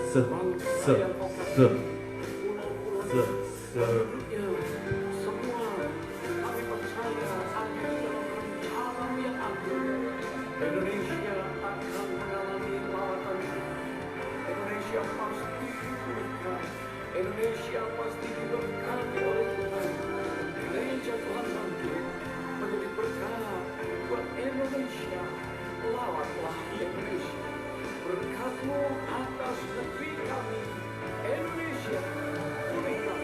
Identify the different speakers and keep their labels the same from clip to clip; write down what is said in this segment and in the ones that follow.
Speaker 1: se se se se se
Speaker 2: semua kami percaya hanya di dalam rencana yang agung. Indonesia akan mengalami lawatan Tuhan. Indonesia pasti dipulihkan. Indonesia pasti diberkati oleh Tuhan. Gereja Tuhan mampu menjadi berkat buat Indonesia. Lawatlah Indonesia. Berkat-Mu atas negeri kami, Indonesia. Pulihkan.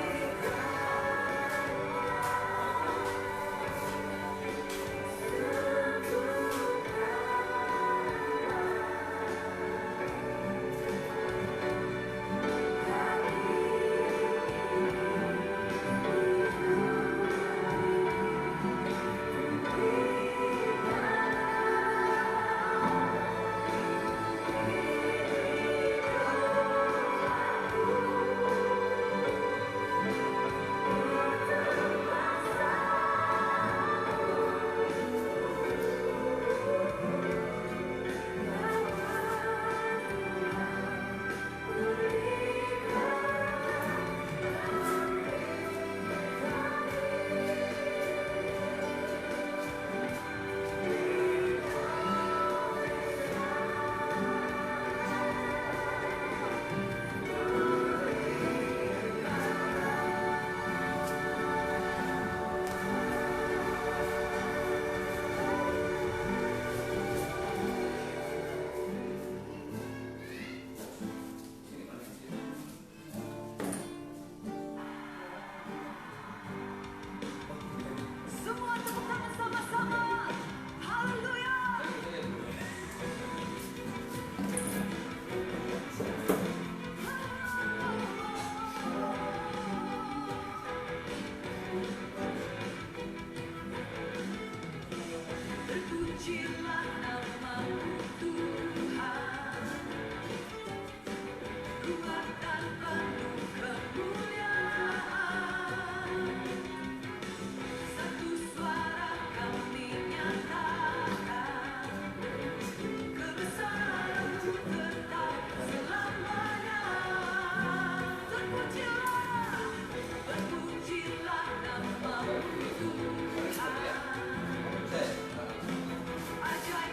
Speaker 3: Semua tepuk tangan sama-sama. Haleluya. Terpujilah nama-Mu Tuhan. Kuatkan penuh kemuliaan. Satu suara kami nyatakan, kebesaran-Mu tetap selamanya. Terpujilah nama-Mu Tuhan. Ajaib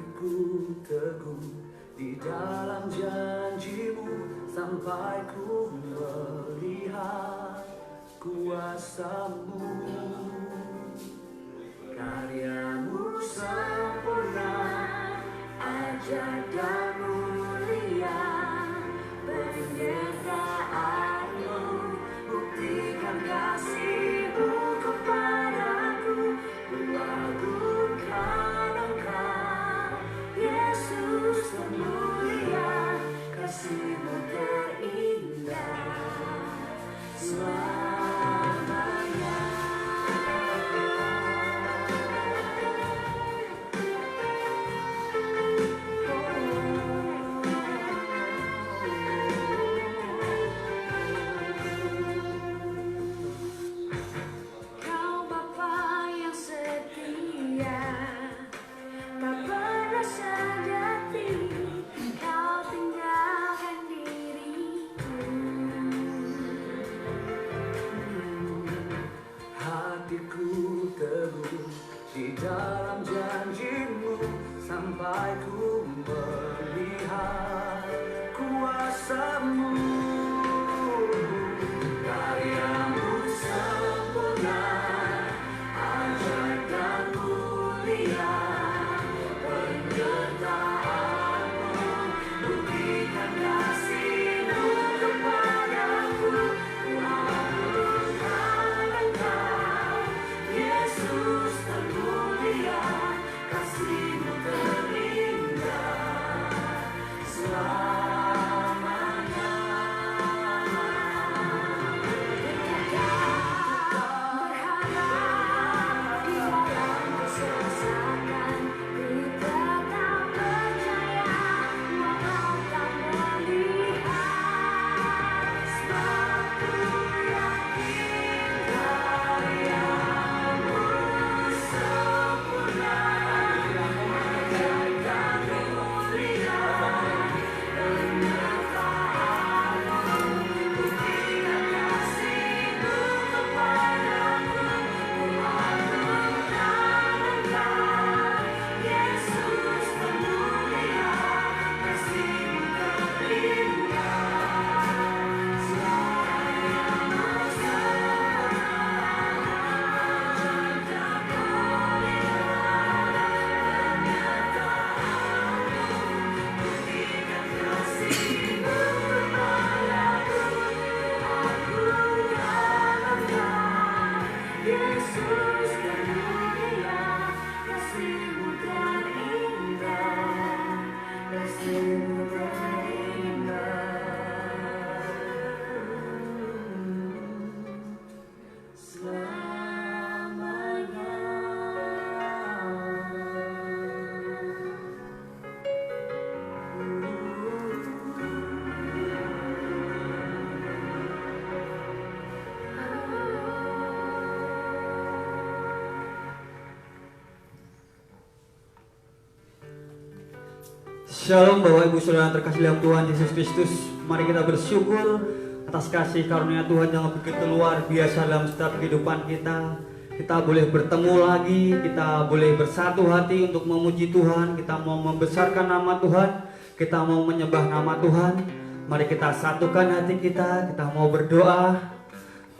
Speaker 2: hatiku teguh di dalam janjimu sampai ku melihat kuasamu. Karyamu sempurna, ajaib dan mulia, penyertaanmu buktikan kasihmu kepadaku. Mengagungkan Engkau, Yesus termulia, kasihmu terindah selamanya.
Speaker 3: Kau Bapa yang setia, tak pernah sejati, Kau tinggalkan diriku.
Speaker 2: Hatiku teguh di dalam janjimu sampai ku melihat kuasamu. Karyamu sempurna, ajaib dan mulia, penyertaanmu buktikan kasihmu kepadaku. Kuagungkan Engkau, Yesus termulia, kasihmu terindah selamanya.
Speaker 3: Berharap di dalam kesesakan, ku tetap percaya walau tak melihat. Sebab ku yakin karyamu sempurna, ajaib dan mulia, penyertaanmu buktikan kasihmu kepadaku. Kuagungkan Engkau, Yesus termulia, kasihmu terindah selamanya. Ajaib dan mulia, penyertaanmu buktikan kasihmu kepadaku. Kuagungkan Engkau, Yesus termulia, kasihmu terindah, kasihmu terindah selamanya.
Speaker 4: Shalom Bapak Ibu Saudara yang terkasih dalam Tuhan Yesus Kristus. Mari kita bersyukur atas kasih karunia Tuhan yang begitu luar biasa dalam setiap kehidupan kita. Kita boleh bertemu lagi, kita boleh bersatu hati untuk memuji Tuhan. Kita mau membesarkan nama Tuhan, kita mau menyembah nama Tuhan. Mari kita satukan hati kita mau berdoa.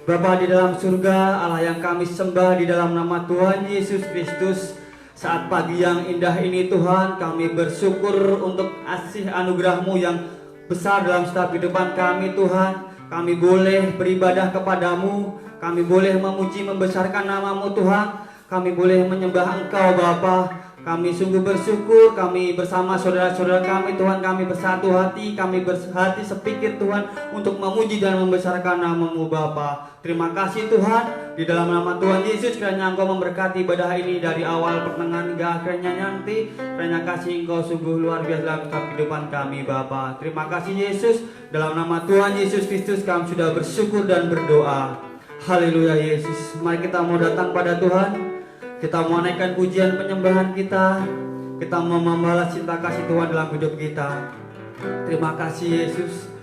Speaker 4: Bapa di dalam surga, Allah yang kami sembah di dalam nama Tuhan Yesus Kristus. Saat pagi yang indah ini Tuhan, kami bersyukur untuk kasih anugerah-Mu yang besar dalam setiap kehidupan kami Tuhan. Kami boleh beribadah kepadamu, kami boleh memuji membesarkan nama-Mu Tuhan. Kami boleh menyembah Engkau Bapa. Kami sungguh bersyukur, kami bersama saudara-saudara kami Tuhan, kami bersatu hati, kami berhati sepikir Tuhan untuk memuji dan membesarkan nama-Mu Bapa. Terima kasih Tuhan, di dalam nama Tuhan Yesus kiranya Engkau memberkati ibadah ini dari awal pertengahan hingga akhirnya nanti. Kiranya kasih Engkau sungguh luar biasa dalam setiap kehidupan kami Bapa. Terima kasih Yesus, dalam nama Tuhan Yesus Kristus kami sudah bersyukur dan berdoa. Haleluya Yesus. Mari kita mau datang pada Tuhan. Kita mau naikkan pujian penyembahan kita. Kita mau membalas cinta kasih Tuhan dalam hidup kita. Terima kasih Yesus,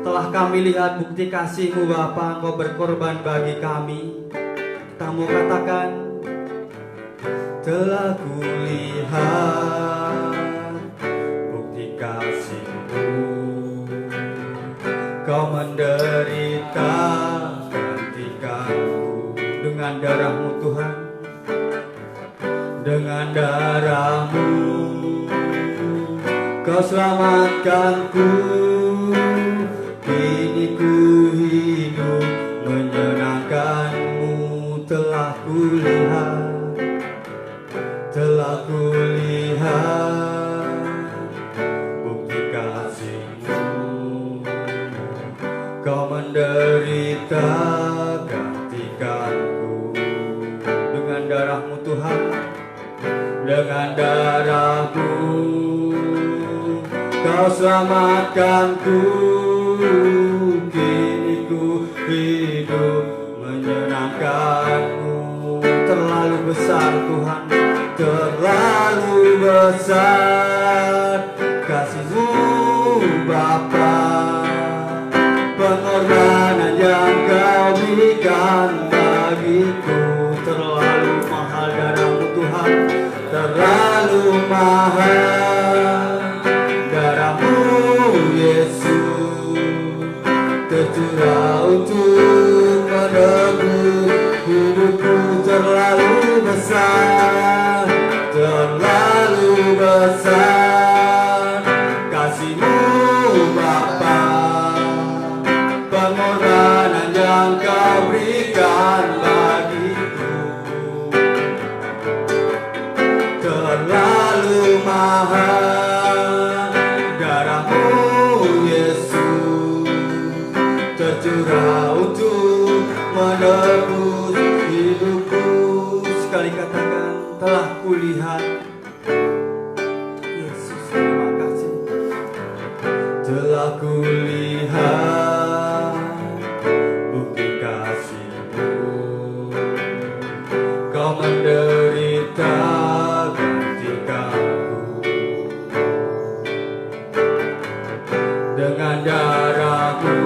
Speaker 4: telah kami lihat bukti kasih-Mu Bapa. Engkau berkorban bagi kami. Kita mau katakan, telah kulihat Kau selamatkanku, kini ku hidup menyenangkanmu. Telah kulihat bukti kasihmu. Kau menderita gantikanku dengan darahmu Tuhan, dengan darahmu Kau selamatkanku, kini ku hidup menyenangkanmu. Terlalu besar Tuhan, terlalu besar kasih-Mu Bapa, pengorbanan yang Kau berikan bagiku. Terlalu mahal darah-Mu Tuhan, terlalu mahal darah-Mu Yesus, tercurah untuk menebus hidupku. Terlalu besar, terlalu besar kasih-Mu Bapa, pengorbanan yang Kau berikan bagiku. Terlalu mahal darah-Mu Yesus, tercurah untuk menebus hidupku. Sekali katakan, telah kulihat. Yesus, terima kasih. Telah kulihat bukti kasih-Mu. Kau menderita gantikanku dengan darah-Mu.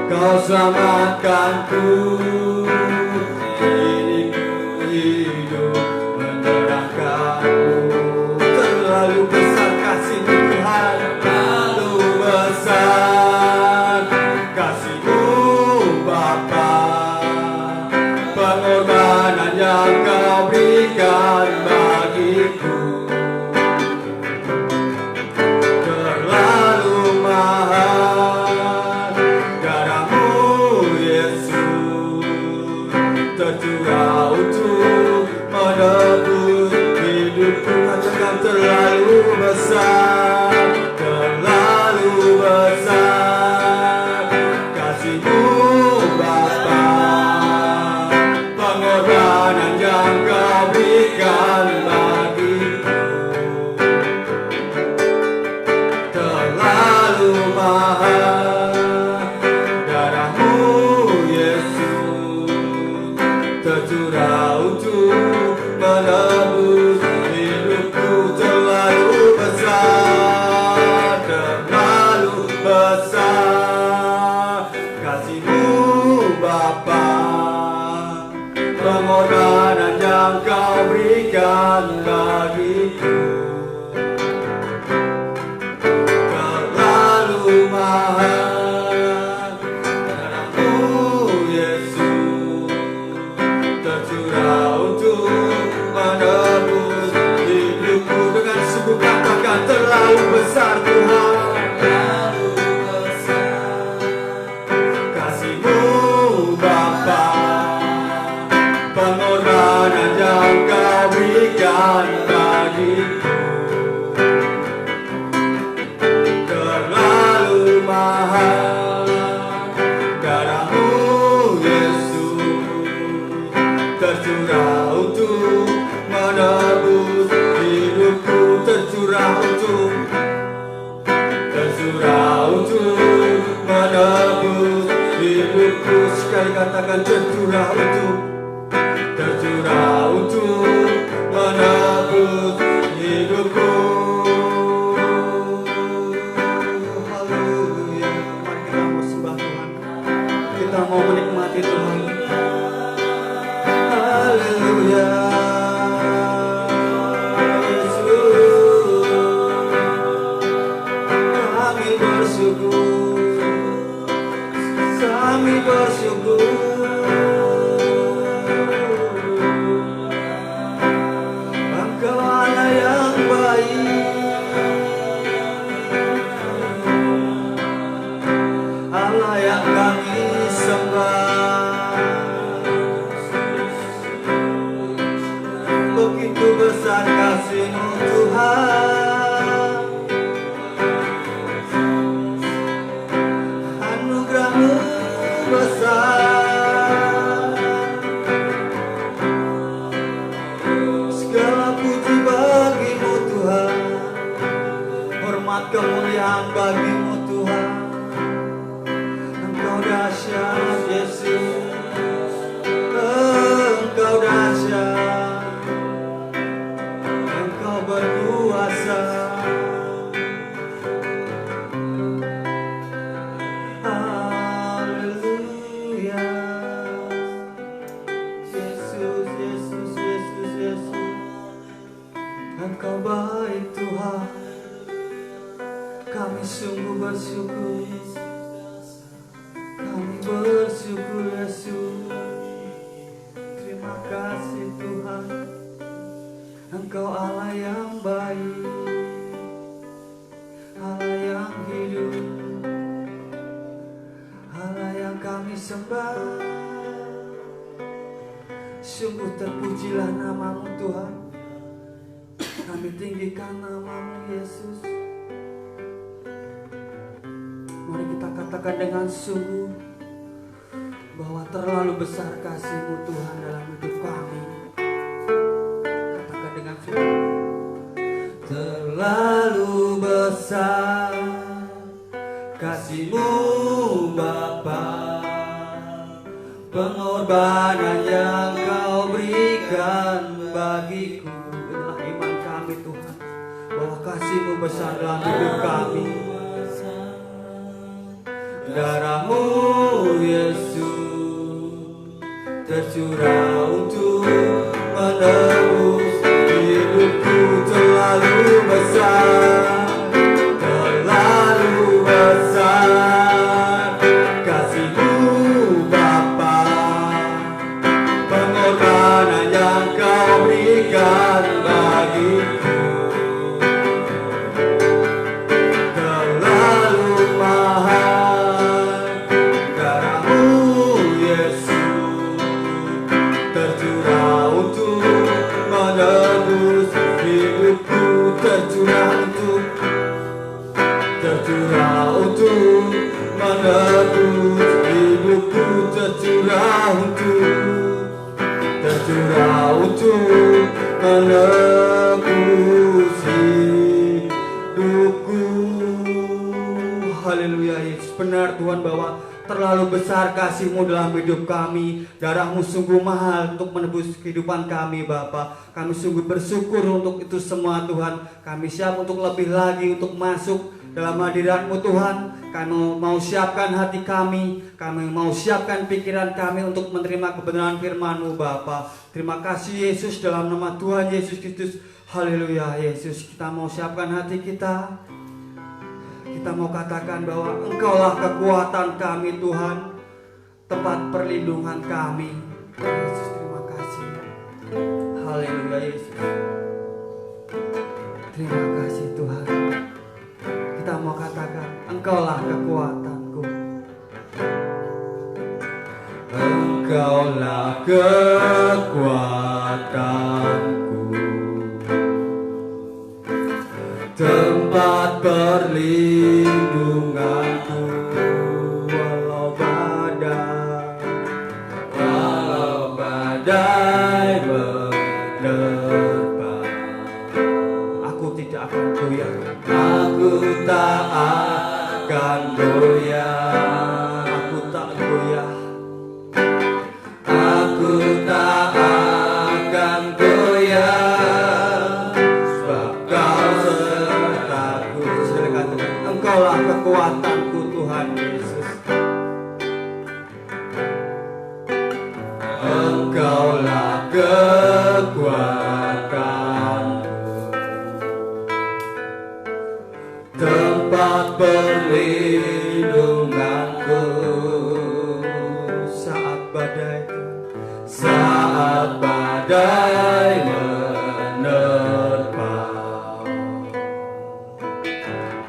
Speaker 4: Kau selamatkanku, kini ku hidup menyerahkanmu. Terlalu besar kasih-Mu Tuhan, terlalu besar kasih-Mu Bapa, pengorbanan yang Kau berikan bagiku. Terlalu mahal darah-Mu Yesus, tercurah untuk menebus hidupku. Katakan, terlalu besar, terlalu besar kasih-Mu Bapa, pengorbanan yang Kau berikan bagiku. Terlalu mahal darah-Mu Yesus, tercurah untuk menebus hidupku. Terlalu besar, terlalu besar kasih-Mu Bapa, pengorbanan yang Kau berikan bagiku. Terlalu mahal darah-Mu Yesus, tercurah untuk menebus hidupku. Dengan sungguh katakan, terlalu besar Tuhan, terlalu besar kasih-Mu Bapa, pengorbanan yang Kau berikan bagiku. kemuliaan bagi-Mu Tuhan. Engkau dahsyat Yesus, Engkau dahsyat, Engkau berkuasa. Haleluya. Yesus, Yesus, Yesus, Yesus, Engkau baik Tuhan. Kami sungguh bersyukur, kami bersyukur Yesus. Terima kasih Tuhan, Engkau Allah yang baik, Allah yang hidup, Allah yang kami sembah. Sungguh terpujilah nama-Mu Tuhan, kami tinggikan nama-Mu Yesus. Mari kita katakan dengan sungguh bahwa terlalu besar kasih-Mu Tuhan dalam hidup kami. Katakan dengan sungguh. Terlalu besar kasih-Mu Bapa, pengorbanan yang Kau berikan bagiku. Inilah iman kami Tuhan, bahwa kasih-Mu besar dalam hidup kami. Darah-Mu Yesus tercurah untuk menebus hidupku. Terlalu besar, terlalu besar kasih-Mu Bapa, pengorbanan yang Kau berikan bagiku. Terlalu mahal darah-Mu Yesus tercurah untuk menebus hidupku. Tercurah untuk menebus hidupku. Tercurah untuk menebus hidupku. Haleluya Yesus. Benar Tuhan bahwa terlalu besar kasih-Mu dalam hidup kami. Darah-Mu sungguh mahal untuk menebus kehidupan kami Bapa. Kami sungguh bersyukur untuk itu semua Tuhan. Kami siap untuk lebih lagi untuk masuk dalam hadirat-Mu Tuhan. Kami mau siapkan hati kami mau siapkan pikiran kami untuk menerima kebenaran firman-Mu Bapa. Terima kasih Yesus, dalam nama Tuhan Yesus Kristus. Haleluya Yesus. Kita mau siapkan hati kita. Kita mau katakan bahwa Engkaulah kekuatan kami Tuhan, tempat perlindungan kami. Yesus, terima kasih. Haleluya Yesus. Terima kasih Tuhan. Kita mau katakan Engkaulah kekuatanku, Engkaulah kekuatanku, tempat perlindunganku. Walau badai menerpa, aku tidak akan goyah. Aku tak akan goyah. Aku tak goyah. Aku tak akan goyah, sebab Kau sertaku. Silakan Tuhan. Engkaulah kekuatanku Tuhan Yesus. Engkaulah kekuatanku, tempat perlindunganku. Saat badai menerpa,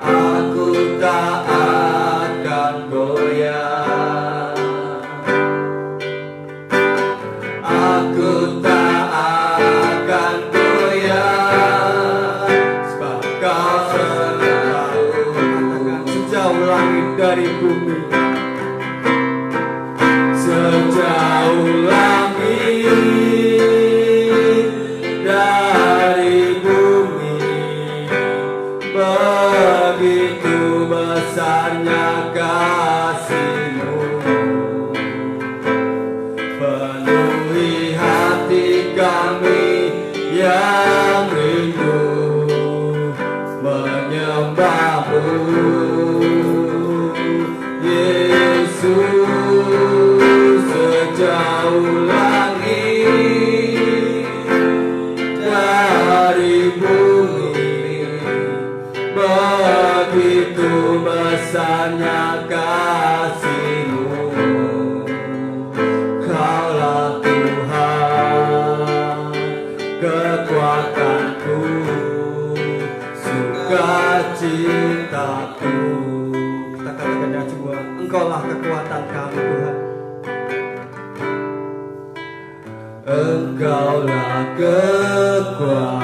Speaker 4: aku tak akan goyah. Aku tak akan goyah, sebab Kau sertaku. Katakan sejauh langit dari bumi, sejauh langit dari bumi, bagi besarnya kasih-Mu. Kaulah Tuhan, kekuatanku, sukacitaku. Kita katakan dengan semua, Engkaulah kekuatan kami Tuhan. Engkaulah kekuatanku,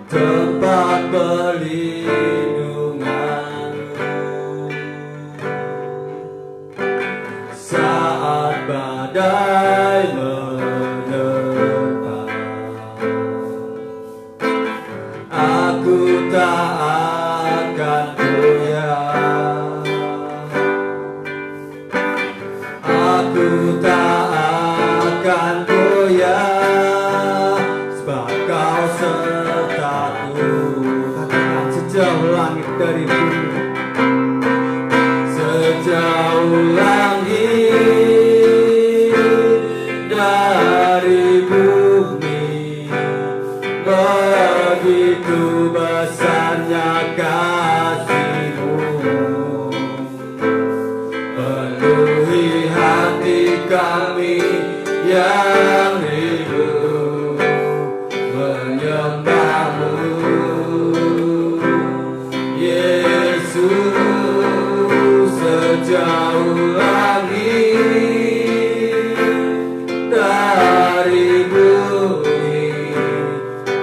Speaker 4: tempat perlindunganku saat badai menerpa. Aku tak akan goyah, aku tak akan goyah, sebab Kau sertaku. Katakan sejauh langit dari bumi, sejauh langit dari bumi, begitu besarnya kasih-Mu. Penuhi hati kami yang rindu menyembah-Mu, Yesus. Sejauh langit dari bumi,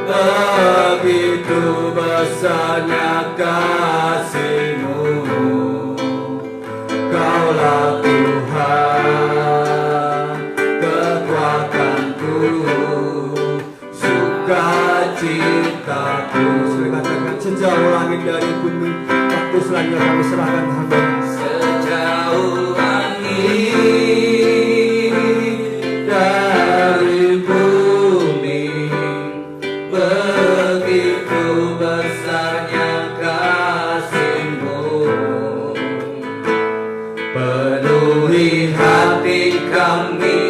Speaker 4: begitu besarnya kasih-Mu. Kaulah Tuhan, kekuatanku, sukacitaku. Sudah katakan sejauh langit dari bumi, waktu selanjutnya kami serahkan hamba. Sejauh langit dari bumi, begitu besarnya kasih-Mu. Penuhi hati kami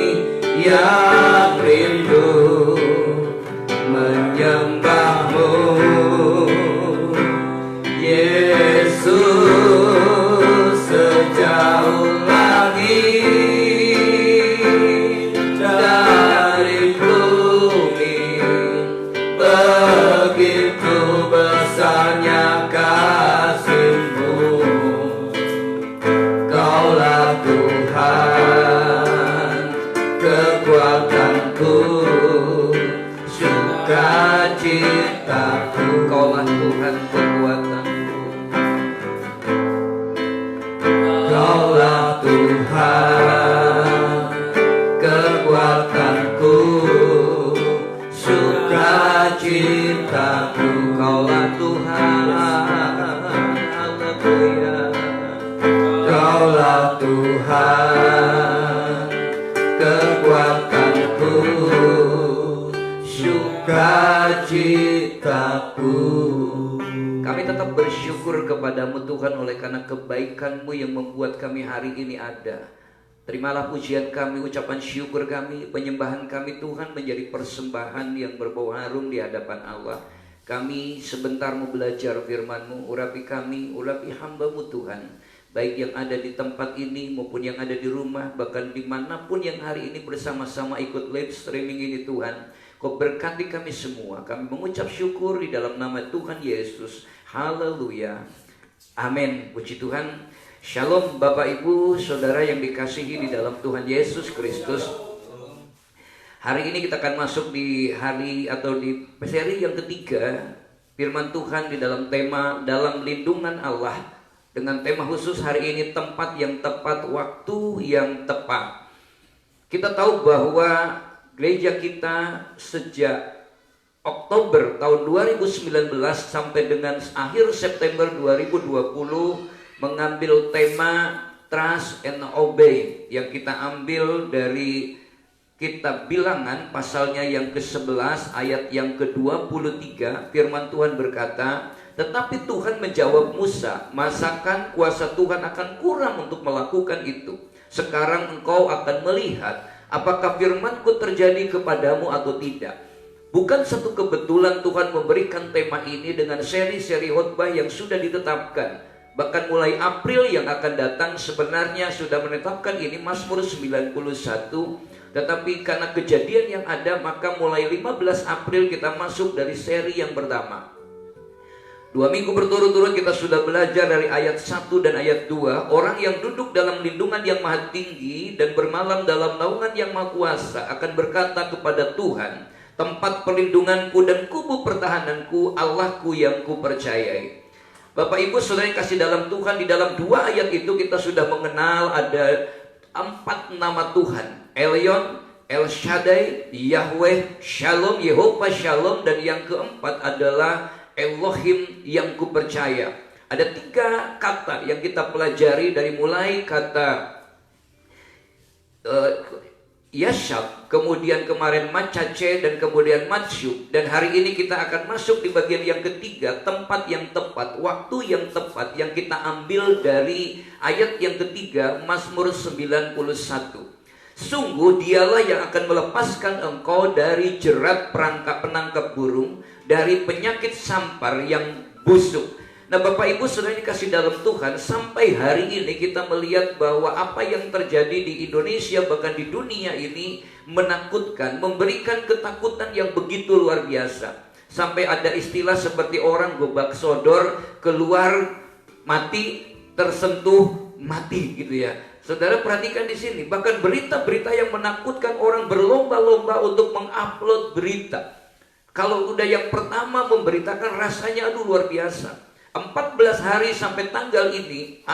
Speaker 4: yang rindu menyembah-Mu, Yesus. Sejauh langit dari bumi, begitu besarnya kasih-Mu. Kaulah Tuhan, kekuatanku, sukacitaku. Kaulah Tuhan, kekuatanku. Kaulah Tuhan, kekuatanku, sukacitaku. Kaulah Tuhan, haleluya. Kaulah Tuhan, kekuatanku, sukacitaku. Kami tetap bersyukur kepada-Mu Tuhan oleh karena kebaikan-Mu yang membuat kami hari ini ada. Terimalah pujian kami, ucapan syukur kami, penyembahan kami Tuhan menjadi persembahan yang berbau harum di hadapan Allah. Kami sebentar mau belajar firman-Mu, urapi kami, urapi hamba-Mu Tuhan. Baik yang ada di tempat ini maupun yang ada di rumah, bahkan dimanapun yang hari ini bersama-sama ikut live streaming ini Tuhan. Kau berkati kami semua. Kami mengucap syukur di dalam nama Tuhan Yesus. Haleluya. Amin. Puji Tuhan. Shalom Bapak Ibu Saudara yang dikasihi di dalam Tuhan Yesus Kristus. Hari ini kita akan masuk di hari atau di seri yang ketiga firman Tuhan di dalam tema dalam lindungan Allah. Dengan tema khusus hari ini tempat yang tepat, waktu yang tepat. Kita tahu bahwa gereja kita sejak Oktober tahun 2019 sampai dengan akhir September 2020 mengambil tema Trust and Obey yang kita ambil dari kitab Bilangan pasalnya yang ke-11 ayat yang ke-23. Firman Tuhan berkata, tetapi Tuhan menjawab Musa, masakan kuasa Tuhan akan kurang untuk melakukan itu? Sekarang engkau akan melihat apakah firmanku terjadi kepadamu atau tidak.
Speaker 5: Bukan satu kebetulan Tuhan memberikan tema ini dengan seri-seri khotbah yang sudah ditetapkan. Bahkan mulai April yang akan datang sebenarnya sudah menetapkan ini Mazmur 91. Tetapi karena kejadian yang ada, maka mulai 15 April kita masuk dari seri yang pertama. 2 minggu berturut-turut kita sudah belajar dari ayat 1 dan ayat 2. Orang yang duduk dalam lindungan yang maha tinggi dan bermalam dalam naungan yang maha kuasa akan berkata kepada Tuhan, tempat perlindunganku dan kubu pertahananku, Allahku yang kupercayai. Bapak Ibu Saudara yang kasih dalam Tuhan, di dalam 2 ayat itu kita sudah mengenal ada 4 nama Tuhan. Elyon, El Shaddai, Yahweh, Shalom, Yehovah Shalom, dan yang keempat adalah Elohim yang kupercaya. Ada 3 kata yang kita pelajari dari mulai kata Yashab, kemudian kemarin Macace, dan kemudian Matsyub. Dan hari ini kita akan masuk di bagian yang ketiga, tempat yang tepat, waktu yang tepat, yang kita ambil dari ayat yang ketiga, Mazmur 91. Sungguh dialah yang akan melepaskan engkau dari jerat perangkap penangkap burung, dari penyakit sampar yang busuk. Nah Bapak Ibu Saudara dikasih dalam Tuhan, sampai hari ini kita melihat bahwa apa yang terjadi di Indonesia bahkan di dunia ini menakutkan, memberikan ketakutan yang begitu luar biasa. Sampai ada istilah seperti orang gobak sodor, keluar mati, tersentuh mati gitu ya. Saudara perhatikan di sini, bahkan berita-berita yang menakutkan, orang berlomba-lomba untuk mengupload berita. Kalau udah yang pertama memberitakan rasanya aduh luar biasa. 14 hari sampai tanggal ini,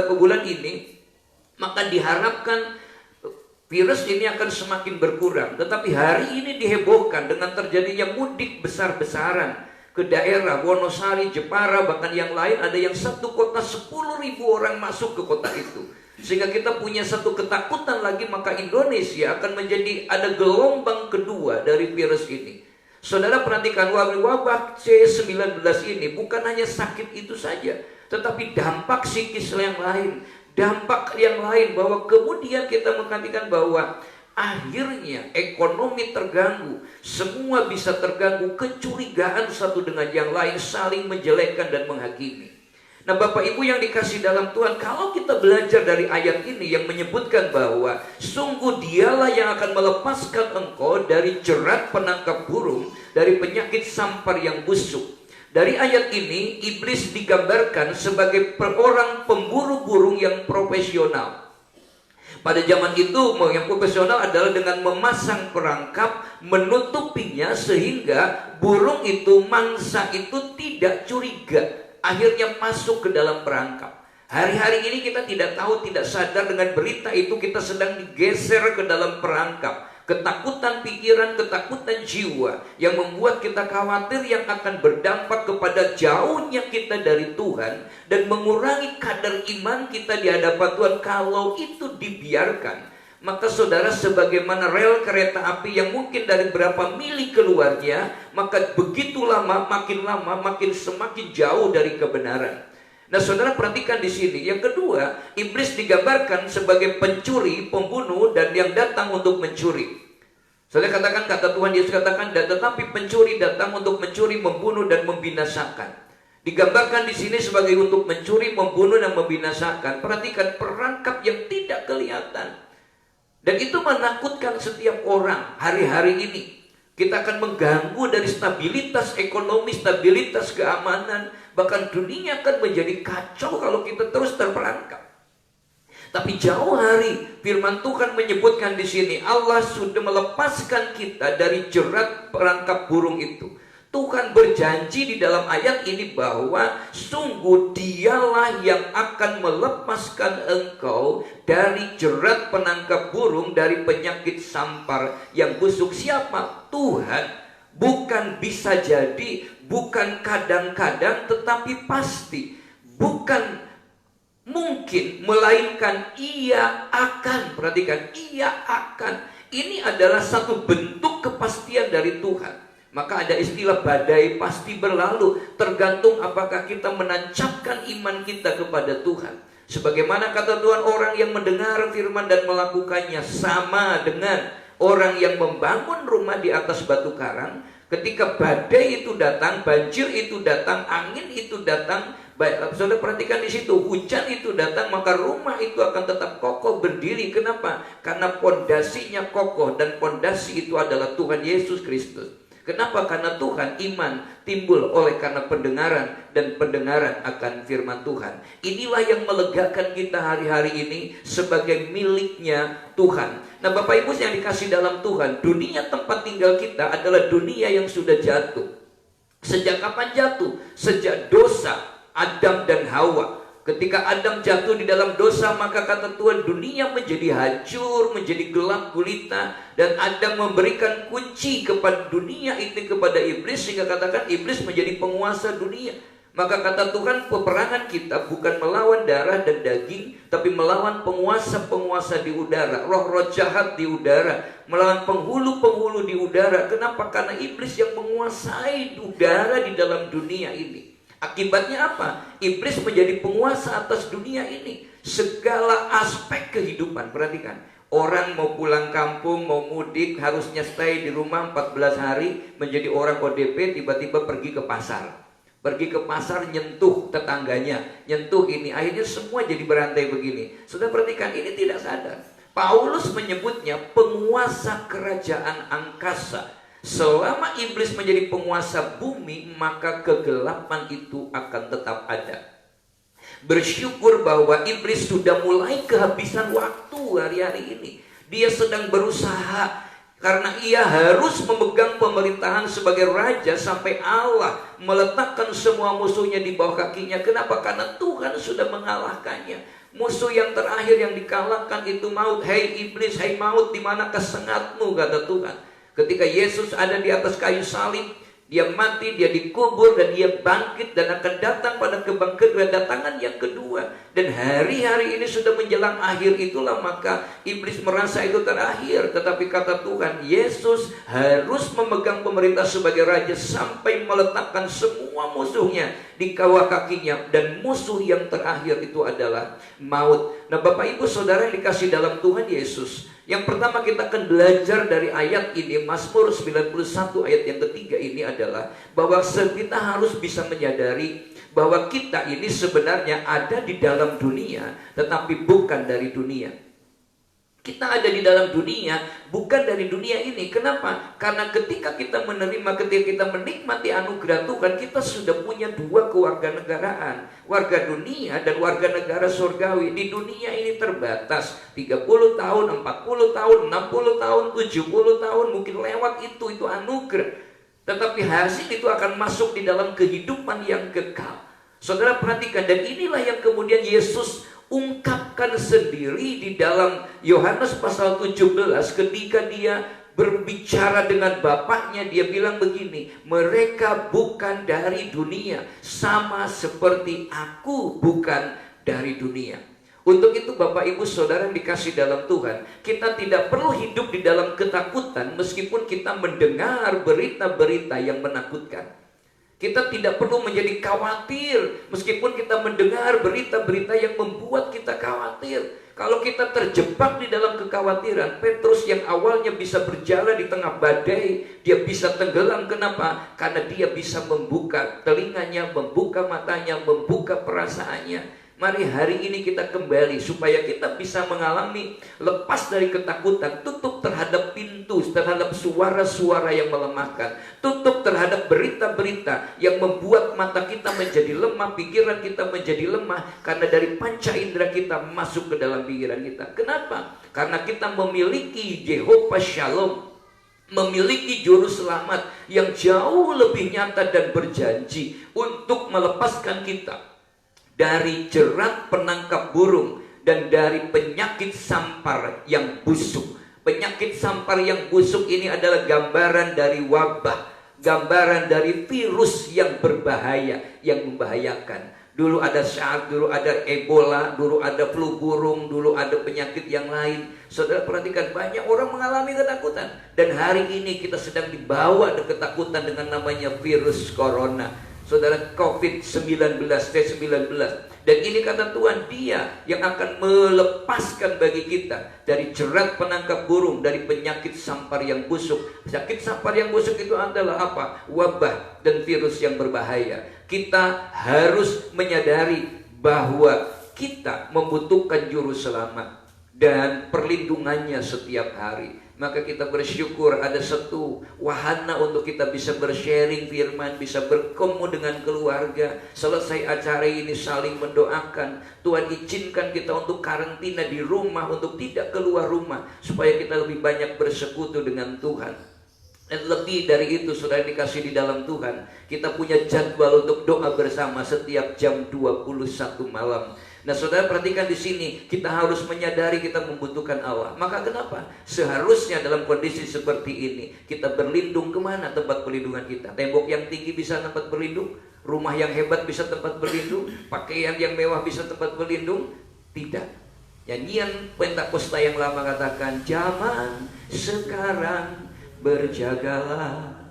Speaker 5: bulan ini, maka diharapkan virus ini akan semakin berkurang. Tetapi hari ini dihebohkan dengan terjadinya mudik besar-besaran ke daerah Wonosari, Jepara, bahkan yang lain. Ada yang satu kota 10.000 orang masuk ke kota itu. Sehingga kita punya satu ketakutan lagi, maka Indonesia akan menjadi ada gelombang kedua dari virus ini. Saudara perhatikan, wabah C19 ini bukan hanya sakit itu saja, tetapi dampak psikis yang lain. Dampak yang lain bahwa kemudian kita memperhatikan bahwa akhirnya ekonomi terganggu, semua bisa terganggu, kecurigaan satu dengan yang lain, saling menjelekkan dan menghakimi. Nah Bapak Ibu yang dikasih dalam Tuhan, kalau kita belajar dari ayat ini yang menyebutkan bahwa sungguh dialah yang akan melepaskan engkau dari jerat penangkap burung, dari penyakit sampar yang busuk. Dari ayat ini, iblis digambarkan sebagai orang pemburu burung yang profesional. Pada zaman itu, yang profesional adalah dengan memasang perangkap, menutupinya sehingga burung itu, mangsa itu tidak curiga, akhirnya masuk ke dalam perangkap. Hari-hari ini kita tidak tahu, tidak sadar dengan berita itu kita sedang digeser ke dalam perangkap. Ketakutan pikiran, ketakutan jiwa yang membuat kita khawatir, yang akan berdampak kepada jauhnya kita dari Tuhan dan mengurangi kadar iman kita di hadapan Tuhan. Kalau itu dibiarkan, maka saudara sebagaimana rel kereta api yang mungkin dari berapa mili keluarnya, maka begitu lama makin semakin jauh dari kebenaran. Nah saudara perhatikan di sini. Yang kedua, iblis digambarkan sebagai pencuri, pembunuh, dan yang datang untuk mencuri. Saudara katakan, kata Tuhan Yesus katakan, tetapi pencuri datang untuk mencuri, membunuh, dan membinasakan. Digambarkan di sini sebagai untuk mencuri, membunuh, dan membinasakan. Perhatikan perangkap yang tidak kelihatan. Dan itu menakutkan setiap orang hari-hari ini. Kita akan mengganggu dari stabilitas ekonomi, stabilitas keamanan. Bahkan dunia akan menjadi kacau kalau kita terus terperangkap. Tapi jauh hari firman Tuhan menyebutkan di sini, Allah sudah melepaskan kita dari jerat perangkap burung itu. Tuhan berjanji di dalam ayat ini bahwa sungguh dialah yang akan melepaskan engkau dari jerat penangkap burung, dari penyakit sampar yang busuk. Siapa? Tuhan. Bukan bisa jadi, bukan kadang-kadang, tetapi pasti. Bukan mungkin, melainkan ia akan. Perhatikan, ia akan. Ini adalah satu bentuk kepastian dari Tuhan. Maka ada istilah badai pasti berlalu, tergantung apakah kita menancapkan iman kita kepada Tuhan. Sebagaimana kata Tuhan, orang yang mendengar firman dan melakukannya sama dengan Orang yang membangun rumah di atas batu karang, ketika badai itu datang, banjir itu datang, angin itu datang, saudara perhatikan di situ, hujan itu datang, maka rumah itu akan tetap kokoh berdiri. Kenapa? Karena pondasinya kokoh, dan pondasi itu adalah Tuhan Yesus Kristus. Kenapa? Karena Tuhan, iman timbul oleh karena pendengaran, dan pendengaran akan firman Tuhan. Inilah yang melegakan kita hari-hari ini sebagai miliknya Tuhan. Nah, Bapak Ibu yang dikasih dalam Tuhan, dunia tempat tinggal kita adalah dunia yang sudah jatuh. Sejak kapan jatuh? Sejak dosa Adam dan Hawa. Ketika Adam jatuh di dalam dosa, maka kata Tuhan, dunia menjadi hancur, menjadi gelap gulita, dan Adam memberikan kunci kepada dunia itu kepada iblis, sehingga katakan iblis menjadi penguasa dunia. Maka kata Tuhan, peperangan kita bukan melawan darah dan daging, tapi melawan penguasa-penguasa di udara, roh-roh jahat di udara, melawan penghulu-penghulu di udara. Kenapa? Karena iblis yang menguasai udara di dalam dunia ini. Akibatnya apa? Iblis menjadi penguasa atas dunia ini. Segala aspek kehidupan. Perhatikan, orang mau pulang kampung, mau mudik, harusnya stay di rumah 14 hari. Menjadi orang ODP, tiba-tiba pergi ke pasar. Pergi ke pasar, nyentuh tetangganya, nyentuh ini. Akhirnya semua jadi berantai begini. Sudah perhatikan, ini tidak sadar. Paulus menyebutnya penguasa kerajaan angkasa. Selama iblis menjadi penguasa bumi, maka kegelapan itu akan tetap ada. Bersyukur bahwa iblis sudah mulai kehabisan waktu hari-hari ini. Dia sedang berusaha, karena ia harus memegang pemerintahan sebagai raja sampai Allah meletakkan semua musuhnya di bawah kakinya. Kenapa? Karena Tuhan sudah mengalahkannya. Musuh yang terakhir yang dikalahkan itu maut. Hei iblis, hei maut, di mana kesengatmu, kata Tuhan. Ketika Yesus ada di atas kayu salib, dia mati, dia dikubur, dan dia bangkit, dan akan datang pada kedatangan yang kedua. Dan hari-hari ini sudah menjelang akhir, itulah maka iblis merasa itu terakhir. Tetapi kata Tuhan, Yesus harus memegang pemerintah sebagai raja sampai meletakkan semua musuhnya di bawah kakinya. Dan musuh yang terakhir itu adalah maut. Nah, Bapak Ibu Saudara yang dikasih dalam Tuhan Yesus, yang pertama kita akan belajar dari ayat ini, Mazmur 91 ayat yang ketiga ini adalah bahwa kita harus bisa menyadari bahwa kita ini sebenarnya ada di dalam dunia, tetapi bukan dari dunia. Kita ada di dalam dunia, bukan dari dunia ini. Kenapa? Karena ketika kita menerima, ketika kita menikmati anugerah Tuhan, kita sudah punya dua kewarganegaraan. Warga dunia dan warga negara surgawi. Di dunia ini terbatas. 30 tahun, 40 tahun, 60 tahun, 70 tahun. Mungkin lewat itu anugerah. Tetapi hasil itu akan masuk di dalam kehidupan yang kekal. Saudara perhatikan, dan inilah yang kemudian Yesus ungkapkan sendiri di dalam Yohanes pasal 17 ketika dia berbicara dengan bapaknya. Dia bilang begini, mereka bukan dari dunia, sama seperti aku bukan dari dunia. Untuk itu Bapak Ibu Saudara yang dikasih dalam Tuhan, kita tidak perlu hidup di dalam ketakutan meskipun kita mendengar berita-berita yang menakutkan. Kita tidak perlu menjadi khawatir meskipun kita mendengar berita-berita yang membuat kita khawatir. Kalau kita terjebak di dalam kekhawatiran, Petrus yang awalnya bisa berjalan di tengah badai, dia bisa tenggelam. Kenapa? Karena dia bisa membuka telinganya, membuka matanya, membuka perasaannya. Mari hari ini kita kembali supaya kita bisa mengalami lepas dari ketakutan. Tutup terhadap pintu, terhadap suara-suara yang melemahkan. Tutup terhadap berita-berita yang membuat mata kita menjadi lemah, pikiran kita menjadi lemah. Karena dari panca indera kita masuk ke dalam pikiran kita. Kenapa? Karena kita memiliki Jehovah Shalom, memiliki juru selamat yang jauh lebih nyata dan berjanji untuk melepaskan kita dari jerat penangkap burung dan dari penyakit sampar yang busuk. Penyakit sampar yang busuk ini adalah gambaran dari wabah, gambaran dari virus yang berbahaya, yang membahayakan. Dulu ada SARS, dulu ada Ebola, dulu ada flu burung, dulu ada penyakit yang lain. Saudara perhatikan, banyak orang mengalami ketakutan. Dan hari ini kita sedang dibawa ke ketakutan dengan namanya virus corona. saudara, COVID-19, T19. Dan ini kata Tuhan, Dia yang akan melepaskan bagi kita dari jerat penangkap burung, dari penyakit sampar yang busuk. Penyakit sampar yang busuk itu adalah apa? Wabah dan virus yang berbahaya. Kita harus menyadari bahwa kita membutuhkan juru selamat dan perlindungannya setiap hari. Maka kita bersyukur ada satu wahana untuk kita bisa bersharing firman, bisa bertemu dengan keluarga. Selesai acara ini saling mendoakan. Tuhan izinkan kita untuk karantina di rumah, untuk tidak keluar rumah, supaya kita lebih banyak bersekutu dengan Tuhan. Dan lebih dari itu, saudara dikasih di dalam Tuhan, kita punya jadwal untuk doa bersama setiap jam 21 malam. Nah, saudara perhatikan di sini, kita harus menyadari kita membutuhkan Allah. Maka kenapa? Seharusnya dalam kondisi seperti ini, kita berlindung kemana tempat perlindungan kita? Tembok yang tinggi bisa tempat berlindung? Rumah yang hebat bisa tempat berlindung? Pakaian yang mewah bisa tempat berlindung? Tidak. Nyanyian Pentakosta yang lama katakan, zaman sekarang berjagalah,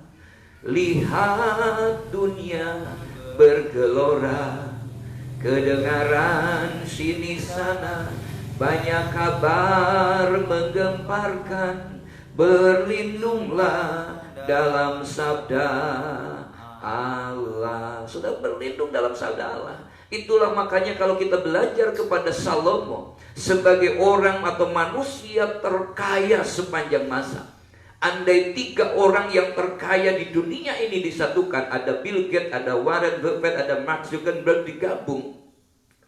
Speaker 5: lihat dunia bergelora, kedengaran sini sana banyak kabar menggemparkan, berlindunglah dalam sabda Allah. Sudah berlindung dalam sabda Allah. Itulah makanya kalau kita belajar kepada Salomo sebagai orang atau manusia terkaya sepanjang masa. Andai 3 orang yang terkaya di dunia ini disatukan, ada Bill Gates, ada Warren Buffett, ada Mark Zuckerberg digabung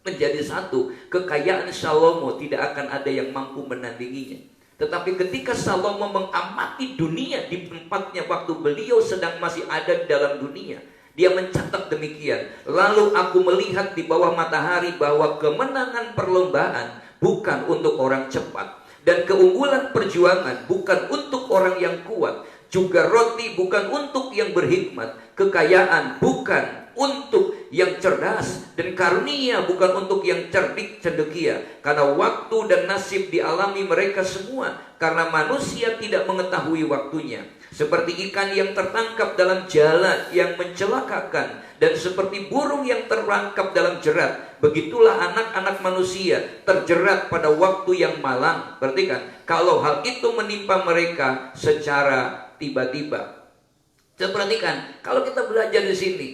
Speaker 5: menjadi satu, kekayaan Salomo tidak akan ada yang mampu menandinginya. Tetapi ketika Salomo mengamati dunia di tempatnya waktu beliau sedang masih ada di dalam dunia, dia mencatat demikian. Lalu aku melihat di bawah matahari bahwa kemenangan perlombaan bukan untuk orang cepat, dan keunggulan perjuangan bukan untuk orang yang kuat, juga roti bukan untuk yang berhikmat, kekayaan bukan untuk yang cerdas, dan karunia bukan untuk yang cerdik cendekia. Karena waktu dan nasib dialami mereka semua, karena manusia tidak mengetahui waktunya. Seperti ikan yang tertangkap dalam jala yang mencelakakan, dan seperti burung yang terperangkap dalam jerat, begitulah anak-anak manusia terjerat pada waktu yang malang. Perhatikan, kalau hal itu menimpa mereka secara tiba-tiba. Perhatikan, kalau kita belajar di sini,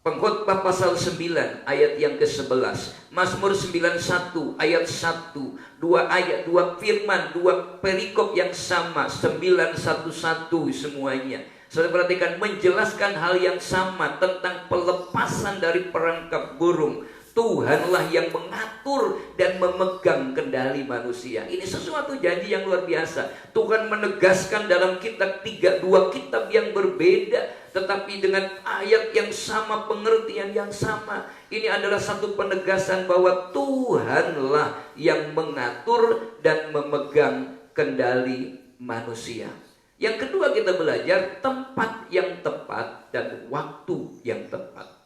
Speaker 5: Pengkhotbah pasal 9 ayat yang ke-11, Mazmur 91 ayat 1, 2 firman, 2 perikop yang sama, 911 semuanya. Saudara perhatikan, menjelaskan hal yang sama tentang pelepasan dari perangkap burung. Tuhanlah yang mengatur dan memegang kendali manusia. Ini sesuatu janji yang luar biasa. Tuhan menegaskan dalam kitab 2 kitab yang berbeda, tetapi dengan ayat yang sama, pengertian yang sama. Ini adalah satu penegasan bahwa Tuhanlah yang mengatur dan memegang kendali manusia. Yang kedua, kita belajar tempat yang tepat dan waktu yang tepat.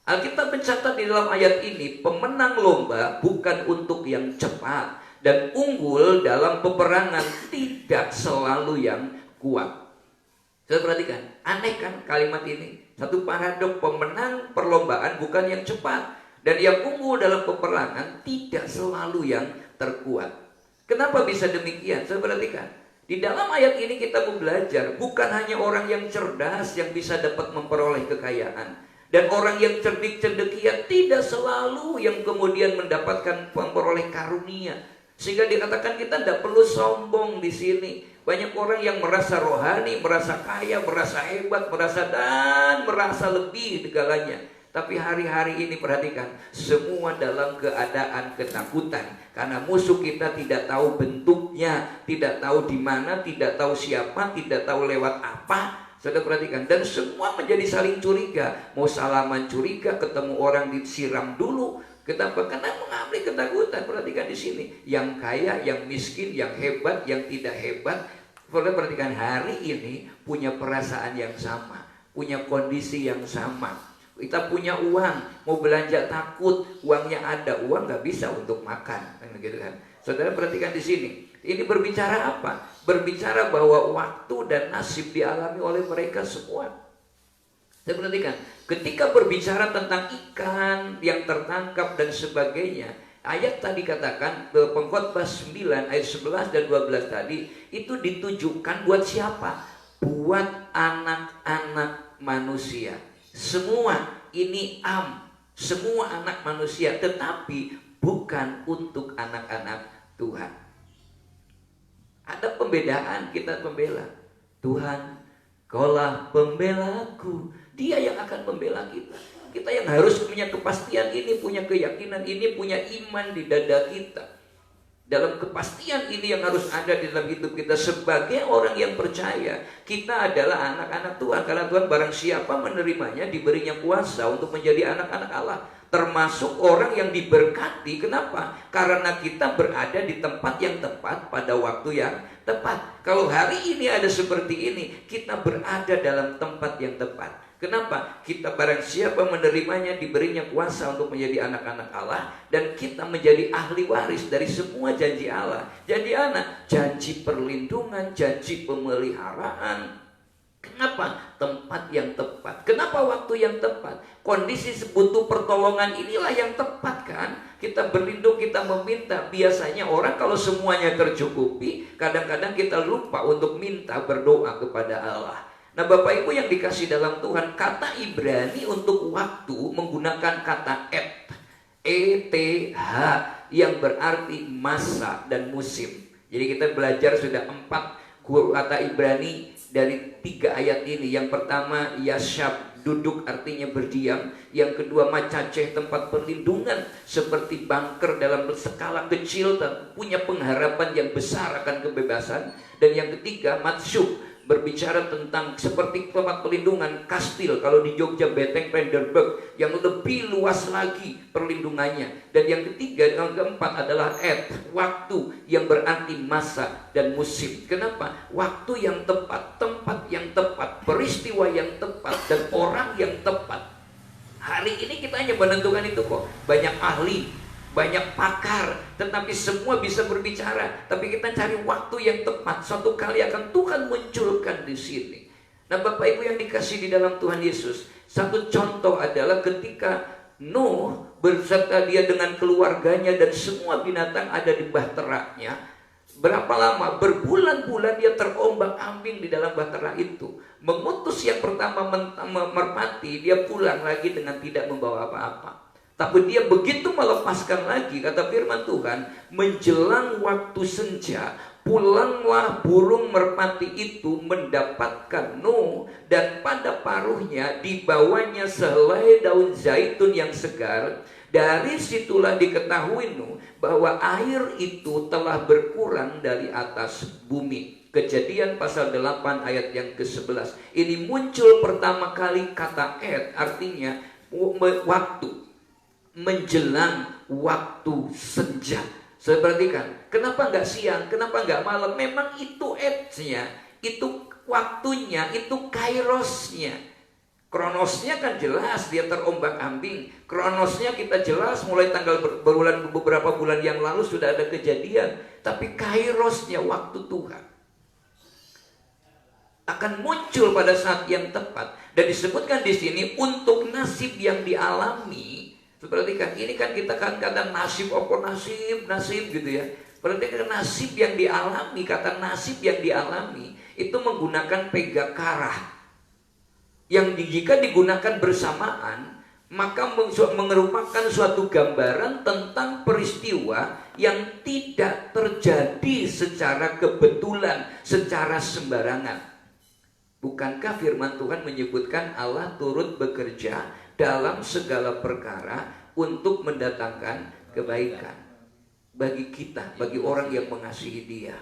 Speaker 5: Alkitab mencatat di dalam ayat ini, pemenang lomba bukan untuk yang cepat, dan unggul dalam peperangan tidak selalu yang kuat. Saya perhatikan, aneh kan kalimat ini? Satu paradok, pemenang perlombaan bukan yang cepat, dan yang unggul dalam peperangan tidak selalu yang terkuat. Kenapa bisa demikian? Saya perhatikan, di dalam ayat ini kita mau belajar, bukan hanya orang yang cerdas yang bisa dapat memperoleh kekayaan, dan orang yang cerdik cendekia tidak selalu yang kemudian mendapatkan memperoleh karunia. Sehingga dikatakan kita tidak perlu sombong di sini. Banyak orang yang merasa rohani, merasa kaya, merasa hebat, merasa lebih segalanya. Tapi hari-hari ini perhatikan, semua dalam keadaan ketakutan. Karena musuh kita tidak tahu bentuknya, tidak tahu di mana, tidak tahu siapa, tidak tahu lewat apa. Saudara perhatikan, dan semua menjadi saling curiga. Mau salaman curiga, ketemu orang disiram dulu. Kenapa? Karena mengalami ketakutan. Perhatikan di sini, yang kaya, yang miskin, yang hebat, yang tidak hebat. Saudara perhatikan, hari ini punya perasaan yang sama, punya kondisi yang sama. Kita punya uang, mau belanja takut, uangnya ada, uang nggak bisa untuk makan, gitu kan? Saudara perhatikan di sini. Ini berbicara apa? Berbicara bahwa waktu dan nasib dialami oleh mereka semua. Saya perhatikan, ketika berbicara tentang ikan yang tertangkap dan sebagainya, ayat tadi katakan Pengkhotbah 9 ayat 11 dan 12 tadi itu ditujukan buat siapa? Buat anak-anak manusia. Semua ini semua anak manusia, tetapi bukan untuk anak-anak Tuhan. Ada pembedaan, kita pembela. Tuhan, Kaulah pembelaku. Dia yang akan membela kita. Kita yang harus punya kepastian ini, punya keyakinan ini, punya iman di dada kita. Dalam kepastian ini yang harus ada di dalam hidup kita sebagai orang yang percaya. Kita adalah anak-anak Tuhan. Karena Tuhan barang siapa menerimanya diberinya kuasa untuk menjadi anak-anak Allah. Termasuk orang yang diberkati. Kenapa? Karena kita berada di tempat yang tepat pada waktu yang tepat. Kalau hari ini ada seperti ini, kita berada dalam tempat yang tepat. Kenapa? Kita barang siapa menerimanya diberinya kuasa untuk menjadi anak-anak Allah. Dan kita menjadi ahli waris dari semua janji Allah. Janji anak, janji perlindungan, janji pemeliharaan. Kenapa? Tempat yang tepat. Kenapa waktu yang tepat? Kondisi butuh pertolongan inilah yang tepat kan? Kita berlindung, kita meminta. Biasanya orang kalau semuanya tercukupi, kadang-kadang kita lupa untuk minta, berdoa kepada Allah. Nah Bapak Ibu yang dikasih dalam Tuhan, kata Ibrani untuk waktu menggunakan kata ETH yang berarti masa dan musim. Jadi kita belajar sudah 4 kata Ibrani dari 3 ayat ini. Yang pertama Yashab, duduk artinya berdiam. Yang kedua Macaceh, tempat perlindungan seperti bunker dalam skala kecil dan punya pengharapan yang besar akan kebebasan. Dan yang ketiga Matsyub, berbicara tentang seperti tempat pelindungan kastil, kalau di Jogja Beteng Penderberg, yang lebih luas lagi perlindungannya. Dan yang ketiga, yang keempat adalah waktu, yang berarti masa dan musim. Kenapa? Waktu yang tepat, tempat yang tepat, peristiwa yang tepat, dan orang yang tepat. Hari ini kita hanya menentukan itu kok. Banyak ahli, banyak pakar, tetapi semua bisa berbicara. Tapi kita cari waktu yang tepat. Suatu kali akan Tuhan munculkan di sini. Nah Bapak Ibu yang dikasih di dalam Tuhan Yesus, satu contoh adalah ketika Nuh berserta dia dengan keluarganya dan semua binatang ada di bahteranya. Berapa lama? Berbulan-bulan dia terombang-ambing di dalam bahtera itu. Mengutus yang pertama merpati, dia pulang lagi dengan tidak membawa apa-apa. Tapi dia begitu melepaskan lagi, kata firman Tuhan, menjelang waktu senja, pulanglah burung merpati itu mendapatkan Nuh, dan pada paruhnya dibawanya sehelai daun zaitun yang segar. Dari situlah diketahui Nuh bahwa air itu telah berkurang dari atas bumi. Kejadian pasal 8 ayat yang ke-11. Ini muncul pertama kali kata artinya waktu. Menjelang waktu senja. Saya perhatikan, kenapa nggak siang, kenapa nggak malam? Memang itu nya, itu waktunya, itu kairosnya. Kronosnya kan jelas, dia terombang-ambing. Kronosnya kita jelas, mulai tanggal beberapa bulan yang lalu sudah ada kejadian. Tapi kairosnya, waktu Tuhan akan muncul pada saat yang tepat. Dan disebutkan di sini untuk nasib yang dialami. Perhatikan, ini kan kita kan kata nasib apa nasib gitu ya. Perhatikan nasib yang dialami, kata nasib yang dialami itu menggunakan pegakarah. Yang jika digunakan bersamaan, maka merupakan suatu gambaran tentang peristiwa yang tidak terjadi secara kebetulan, secara sembarangan. Bukankah firman Tuhan menyebutkan Allah turut bekerja dalam segala perkara untuk mendatangkan kebaikan bagi kita, bagi orang yang mengasihi Dia.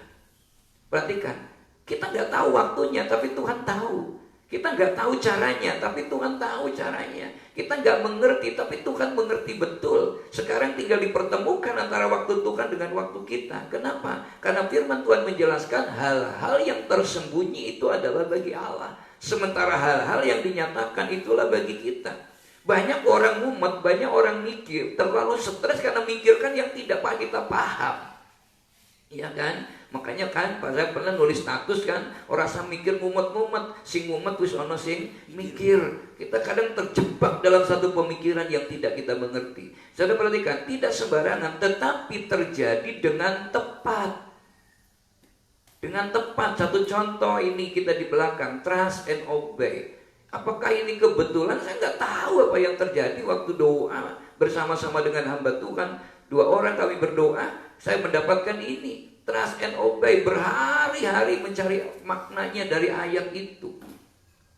Speaker 5: Perhatikan, kita nggak tahu waktunya, tapi Tuhan tahu. Kita nggak tahu caranya, tapi Tuhan tahu caranya. Kita nggak mengerti, tapi Tuhan mengerti betul. Sekarang tinggal dipertemukan antara waktu Tuhan dengan waktu kita. Kenapa? Karena firman Tuhan menjelaskan hal-hal yang tersembunyi itu adalah bagi Allah. Sementara hal-hal yang dinyatakan itulah bagi kita. Banyak orang mumet, banyak orang mikir, terlalu stres karena mikirkan yang tidak kita paham. Ya kan? Makanya kan saya pernah nulis status kan, orang sama mikir ngumet-ngumet, sing ngumet wis ono sing mikir. Kita kadang terjebak dalam satu pemikiran yang tidak kita mengerti. Saudara perhatikan, tidak sembarangan tetapi terjadi dengan tepat. Dengan tepat. Satu contoh ini kita di belakang, trust and obey. Apakah ini kebetulan? Saya nggak tahu apa yang terjadi waktu doa bersama-sama dengan hamba Tuhan. 2 orang kami berdoa, saya mendapatkan ini, trust and obey. Berhari-hari mencari maknanya dari ayat itu.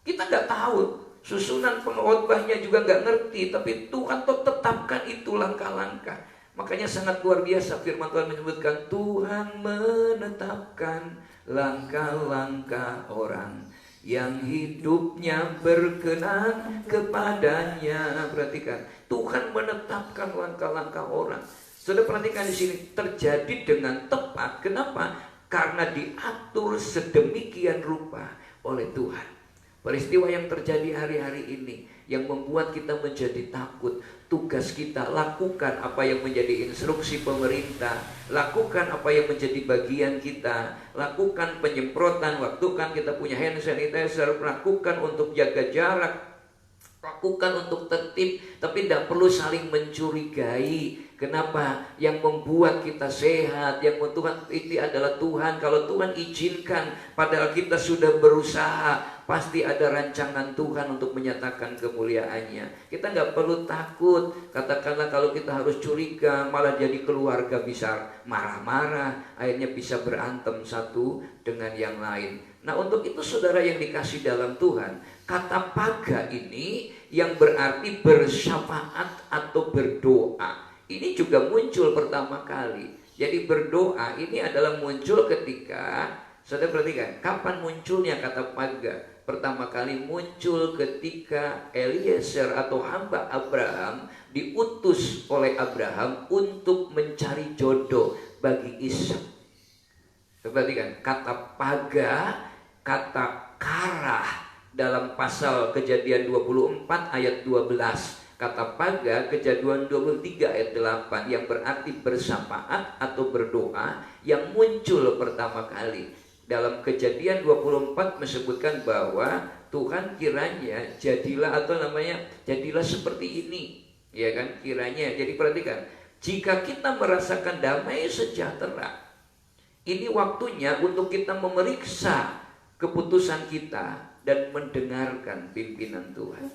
Speaker 5: Kita nggak tahu, susunan pengkhotbahnya juga nggak ngerti, tapi Tuhan tetapkan itu langkah-langkah. Makanya sangat luar biasa firman Tuhan menyebutkan Tuhan menetapkan langkah-langkah orang yang hidupnya berkenan kepadanya. Perhatikan, Tuhan menetapkan langkah-langkah orang. Sudah perhatikan di sini terjadi dengan tepat. Kenapa? Karena diatur sedemikian rupa oleh Tuhan. Peristiwa yang terjadi hari-hari ini yang membuat kita menjadi takut. Tugas kita lakukan apa yang menjadi instruksi pemerintah, lakukan apa yang menjadi bagian kita, lakukan penyemprotan, lakukan kita punya hand sanitizer, lakukan untuk jaga jarak, lakukan untuk tertib, tapi tidak perlu saling mencurigai. Kenapa? Yang membuat kita sehat, yang Tuhan ini adalah Tuhan. Kalau Tuhan izinkan, padahal kita sudah berusaha, pasti ada rancangan Tuhan untuk menyatakan kemuliaannya. Kita nggak perlu takut. Katakanlah kalau kita harus curiga, malah jadi keluarga bisa marah-marah, akhirnya bisa berantem satu dengan yang lain. Nah, untuk itu saudara yang dikasih dalam Tuhan, kata paga ini yang berarti bersyafaat atau berdoa, ini juga muncul pertama kali. Jadi berdoa ini adalah muncul ketika, saudara perhatikan, kapan munculnya kata paga? Pertama kali muncul ketika Eliezer atau hamba Abraham diutus oleh Abraham untuk mencari jodoh bagi Ishak. Perhatikan, kata paga, kata karah dalam pasal Kejadian 24 ayat 12. Kata paga Kejadian 23 ayat 8 yang berarti bersyafaat atau berdoa yang muncul pertama kali. Dalam Kejadian 24 menyebutkan bahwa Tuhan kiranya jadilah seperti ini, ya kan, kiranya. Jadi perhatikan, jika kita merasakan damai sejahtera, ini waktunya untuk kita memeriksa keputusan kita dan mendengarkan pimpinan Tuhan.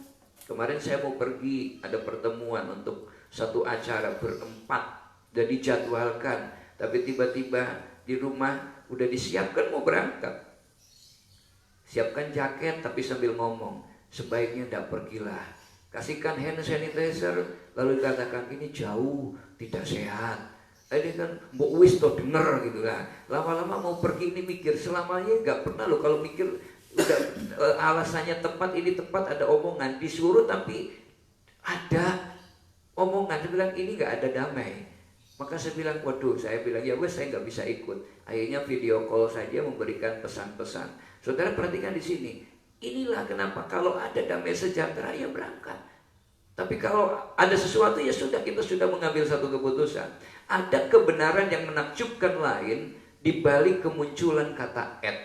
Speaker 5: Kemarin saya mau pergi, ada pertemuan untuk satu acara berempat, udah dijadwalkan, tapi tiba-tiba di rumah udah disiapkan mau berangkat, siapkan jaket tapi sambil ngomong, sebaiknya tidak pergilah, kasihkan hand sanitizer, lalu katakan ini jauh, tidak sehat. Dia kan mbok wis to denger gitu lah. Lama-lama mau pergi ini mikir, selamanya nggak pernah loh kalau mikir udah alasannya tepat, ini tepat, ada omongan disuruh tapi ada omongan. Dia bilang ini nggak ada damai. Maka saya bilang waduh, saya bilang ya wes saya nggak bisa ikut. Akhirnya video call saja memberikan pesan-pesan. Saudara perhatikan di sini. Inilah kenapa kalau ada damai sejahtera ya berangkat. Tapi kalau ada sesuatu ya sudah, kita sudah mengambil satu keputusan. Ada kebenaran yang menakjubkan lain di balik kemunculan kata et.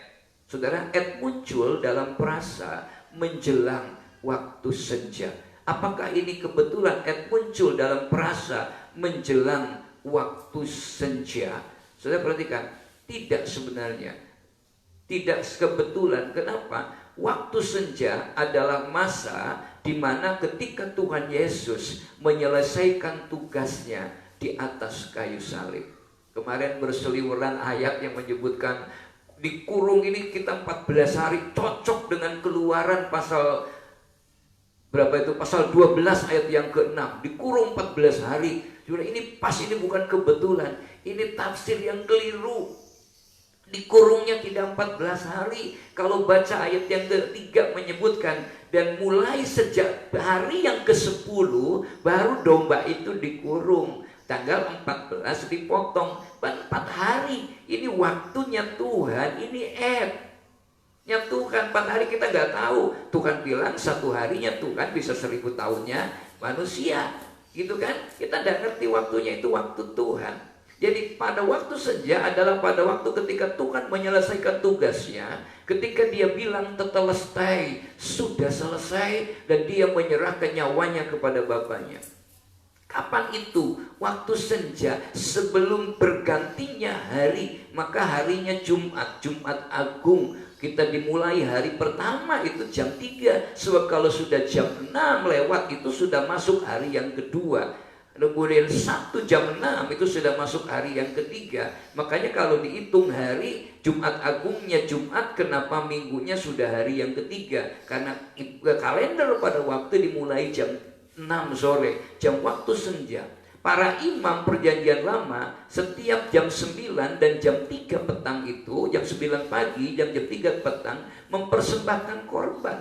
Speaker 5: Saudara, et muncul dalam frasa menjelang waktu senja. Apakah ini kebetulan et muncul dalam frasa menjelang waktu senja? Saudara perhatikan, tidak sebenarnya. Tidak kebetulan. Kenapa? Waktu senja adalah masa di mana ketika Tuhan Yesus menyelesaikan tugasnya di atas kayu salib. Kemarin berseliweran ayat yang menyebutkan dikurung ini kita 14 hari, cocok dengan Keluaran pasal berapa itu? Pasal 12 ayat yang ke-6. Dikurung 14 hari. Ini pas, ini bukan kebetulan. Ini tafsir yang keliru. Dikurungnya tidak 14 hari. Kalau baca ayat yang ketiga menyebutkan dan mulai sejak hari yang ke-10 baru domba itu dikurung. Tanggal 14 dipotong, 4 hari. Ini waktunya Tuhan, ini nya Tuhan. 4 hari kita nggak tahu. Tuhan bilang 1 harinya Tuhan bisa 1000 tahunnya manusia, gitu kan? Kita nggak ngerti waktunya, itu waktu Tuhan. Jadi pada waktu senja adalah pada waktu ketika Tuhan menyelesaikan tugasnya, ketika dia bilang tetelestai, sudah selesai, dan dia menyerahkan nyawanya kepada Bapaknya. Kapan itu? Waktu senja, sebelum bergantinya hari. Maka harinya Jumat, Jumat Agung. Kita dimulai hari pertama itu jam 3. Sebab kalau sudah jam 6 lewat itu sudah masuk hari yang kedua. Kemudian Sabtu jam 6 itu sudah masuk hari yang ketiga. Makanya kalau dihitung hari Jumat Agungnya Jumat, kenapa minggunya sudah hari yang ketiga? Karena kalender pada waktu dimulai jam 6 sore, jam waktu senja. Para imam perjanjian lama setiap jam 9 dan jam 3 petang itu, jam 9 pagi, jam 3 petang, mempersembahkan korban.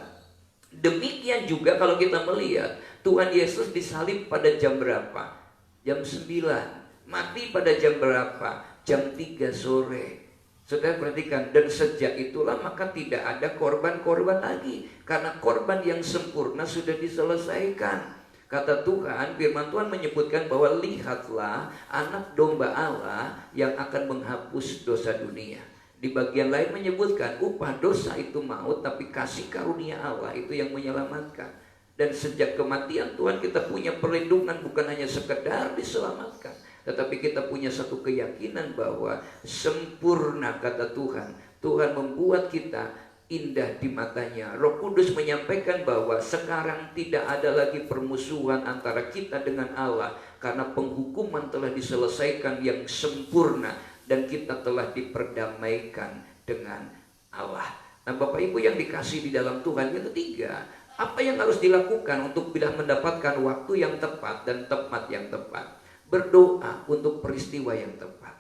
Speaker 5: Demikian juga kalau kita melihat Tuhan Yesus disalib pada jam berapa? Jam 9. Mati pada jam berapa? Jam 3 sore. Saudara perhatikan, dan sejak itulah maka tidak ada korban-korban lagi, karena korban yang sempurna sudah diselesaikan. Kata Tuhan, firman Tuhan menyebutkan bahwa lihatlah anak domba Allah yang akan menghapus dosa dunia. Di bagian lain menyebutkan upah dosa itu maut, tapi kasih karunia Allah itu yang menyelamatkan. Dan sejak kematian Tuhan kita punya perlindungan, bukan hanya sekedar diselamatkan, tetapi kita punya satu keyakinan bahwa sempurna, kata Tuhan. Tuhan membuat kita indah di matanya. Roh Kudus menyampaikan bahwa sekarang tidak ada lagi permusuhan antara kita dengan Allah, karena penghukuman telah diselesaikan yang sempurna dan kita telah diperdamaikan dengan Allah. Nah, Bapak Ibu yang dikasih di dalam Tuhan, yang ketiga, apa yang harus dilakukan untuk bila mendapatkan waktu yang tepat dan tempat yang tepat? Berdoa untuk peristiwa yang tepat.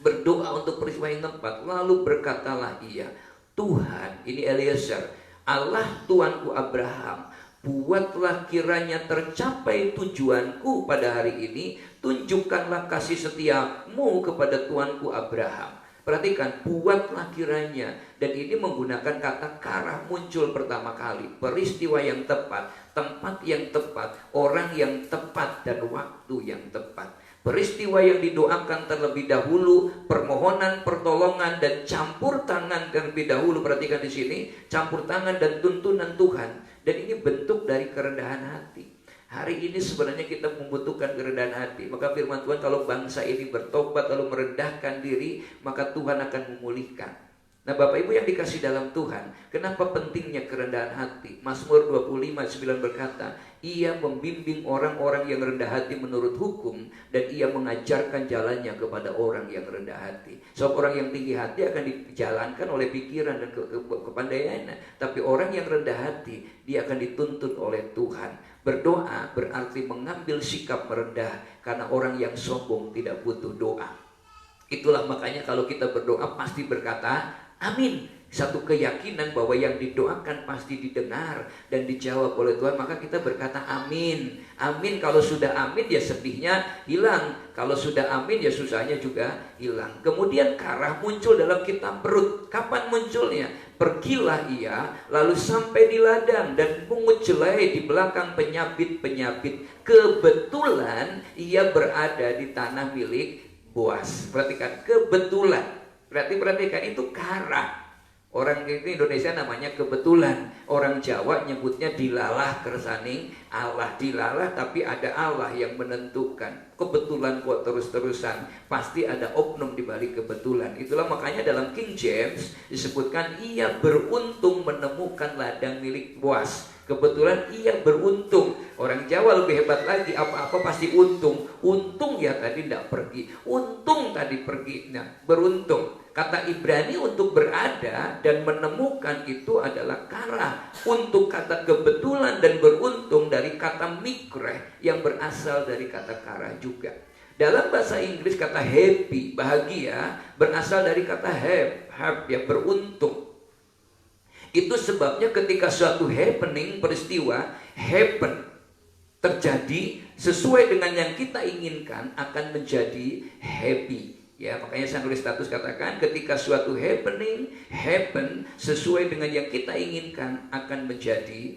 Speaker 5: Berdoa untuk peristiwa yang tepat. Lalu berkatalah ia, Tuhan, ini Eliezer, Allah Tuanku Abraham, buatlah kiranya tercapai tujuanku pada hari ini. Tunjukkanlah kasih setiamu kepada Tuanku Abraham. Perhatikan, buatlah kiranya. Dan ini menggunakan kata karah muncul pertama kali. Peristiwa yang tepat, tempat yang tepat, orang yang tepat, dan waktu yang tepat. Peristiwa yang didoakan terlebih dahulu, permohonan, pertolongan, dan campur tangan terlebih dahulu. Perhatikan di sini, campur tangan dan tuntunan Tuhan. Dan ini bentuk dari kerendahan hati. Hari ini sebenarnya kita membutuhkan kerendahan hati. Maka firman Tuhan, kalau bangsa ini bertobat lalu merendahkan diri, maka Tuhan akan memulihkan. Nah, Bapak Ibu yang dikasih dalam Tuhan, kenapa pentingnya kerendahan hati? Mazmur 25:9 berkata, ia membimbing orang-orang yang rendah hati menurut hukum, dan ia mengajarkan jalannya kepada orang yang rendah hati. Sebab orang yang tinggi hati akan dijalankan oleh pikiran dan kepandaiannya, tapi orang yang rendah hati, dia akan dituntun oleh Tuhan. Berdoa berarti mengambil sikap merendah, karena orang yang sombong tidak butuh doa. Itulah makanya kalau kita berdoa pasti berkata amin. Satu keyakinan bahwa yang didoakan pasti didengar dan dijawab oleh Tuhan, maka kita berkata amin. Amin. Kalau sudah amin ya sedihnya hilang, kalau sudah amin ya susahnya juga hilang. Kemudian karah muncul dalam kitab Rut. Kapan munculnya? Pergilah ia lalu sampai di ladang dan pungut jelai di belakang penyabit-penyabit. Kebetulan ia berada di tanah milik Boas. Perhatikan, kebetulan. Perhatikan, itu karah. Orang itu Indonesia namanya kebetulan. Orang Jawa nyebutnya dilalah kersaning Allah. Dilalah tapi ada Allah yang menentukan. Kebetulan kok terus-terusan. Pasti ada oknum di balik kebetulan. Itulah makanya dalam King James disebutkan ia beruntung menemukan ladang milik Boas. Kebetulan ia beruntung. Orang Jawa lebih hebat lagi, apa-apa pasti untung. Untung ya tadi tidak pergi. Untung tadi pergi. Nah, beruntung. Kata Ibrani untuk berada dan menemukan itu adalah karah. Untuk kata kebetulan dan beruntung dari kata mikreh yang berasal dari kata karah juga. Dalam bahasa Inggris kata happy, bahagia, berasal dari kata have, yang beruntung. Itu sebabnya ketika suatu happening, peristiwa happen, terjadi sesuai dengan yang kita inginkan, akan menjadi happy. Ya, makanya saya tulis status katakan ketika suatu happening happen sesuai dengan yang kita inginkan akan menjadi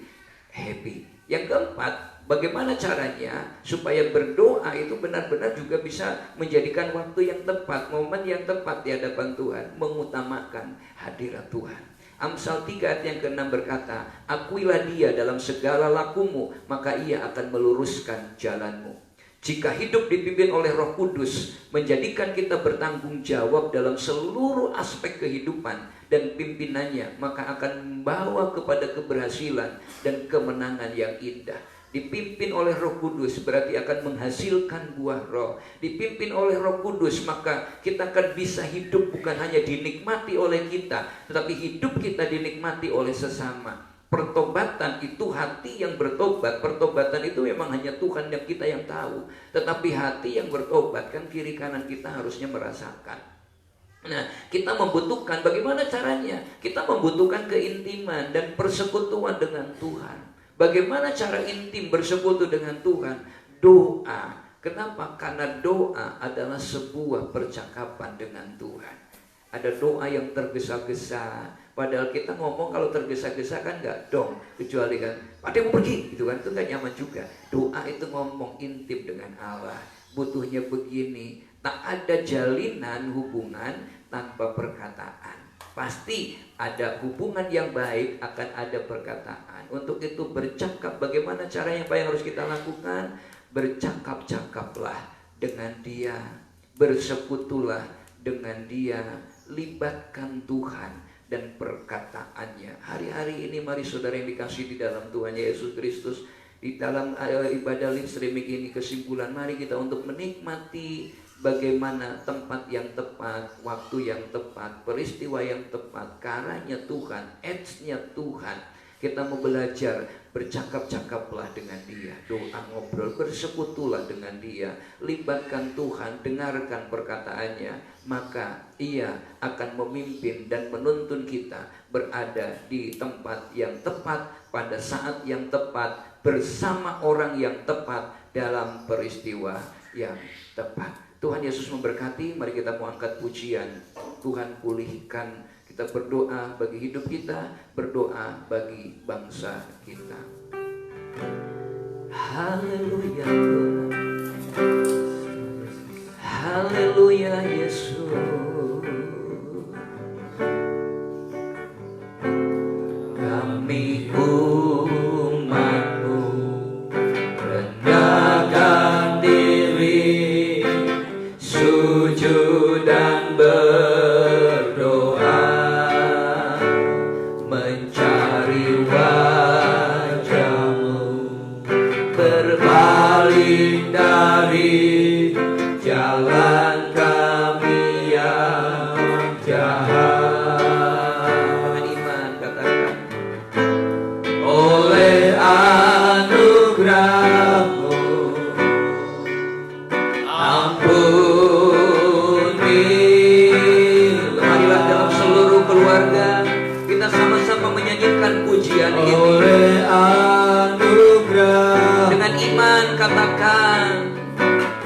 Speaker 5: happy. Yang keempat, bagaimana caranya supaya berdoa itu benar-benar juga bisa menjadikan waktu yang tepat, momen yang tepat di hadapan Tuhan, mengutamakan hadirat Tuhan. Amsal 3 ayat yang ke-6 berkata, akuilah dia dalam segala lakumu, maka ia akan meluruskan jalanmu. Jika hidup dipimpin oleh Roh Kudus, menjadikan kita bertanggung jawab dalam seluruh aspek kehidupan dan pimpinannya, maka akan membawa kepada keberhasilan dan kemenangan yang indah. Dipimpin oleh Roh Kudus berarti akan menghasilkan buah roh. Dipimpin oleh Roh Kudus maka kita akan bisa hidup bukan hanya dinikmati oleh kita, tetapi hidup kita dinikmati oleh sesama. Pertobatan itu hati yang bertobat. Pertobatan itu memang hanya Tuhan dan kita yang tahu. Tetapi hati yang bertobat kan kiri kanan kita harusnya merasakan. Nah, kita membutuhkan, bagaimana caranya? Kita membutuhkan keintiman dan persekutuan dengan Tuhan. Bagaimana cara intim bersekutu dengan Tuhan? Doa. Kenapa? Karena doa adalah sebuah percakapan dengan Tuhan. Ada doa yang tergesa-gesa. Padahal kita ngomong kalau tergesa-gesa kan nggak dong. Kecuali kan, Pak mau pergi gitu kan, itu nggak nyaman juga. Doa itu ngomong intim dengan Allah. Butuhnya begini. Tak ada jalinan hubungan tanpa perkataan. Pasti ada hubungan yang baik, akan ada perkataan. Untuk itu bercakap, bagaimana caranya, apa yang harus kita lakukan? Bercakap-cakaplah dengan dia, bersekutulah dengan dia, libatkan Tuhan dan perkataannya. Hari-hari ini mari saudara yang dikasihi di dalam Tuhan Yesus Kristus, di dalam ibadah live streaming ini kesimpulan, mari kita untuk menikmati bagaimana tempat yang tepat, waktu yang tepat, peristiwa yang tepat, karanya Tuhan, edge-nya Tuhan. Kita mau belajar bercakap-cakaplah dengan dia, doa ngobrol, bersekutulah dengan dia, libatkan Tuhan, dengarkan perkataannya, maka ia akan memimpin dan menuntun kita berada di tempat yang tepat, pada saat yang tepat, bersama orang yang tepat, dalam peristiwa yang tepat. Tuhan Yesus memberkati. Mari kita mau angkat pujian. Tuhan pulihkan. Kita berdoa bagi hidup kita, berdoa bagi bangsa kita. Haleluya Tuhan, haleluya Yesus. Kami umat-Mu rendahkan diri, sujud dan berdoa, mencari wajah-Mu, berbalik dari jalan kami yang jahat. Dengan iman katakan, oleh anugerah-Mu ampunilah. Marilah dalam seluruh keluarga kita sama-sama menyanyikan pujian ini. Oleh anugerah, dengan iman katakan,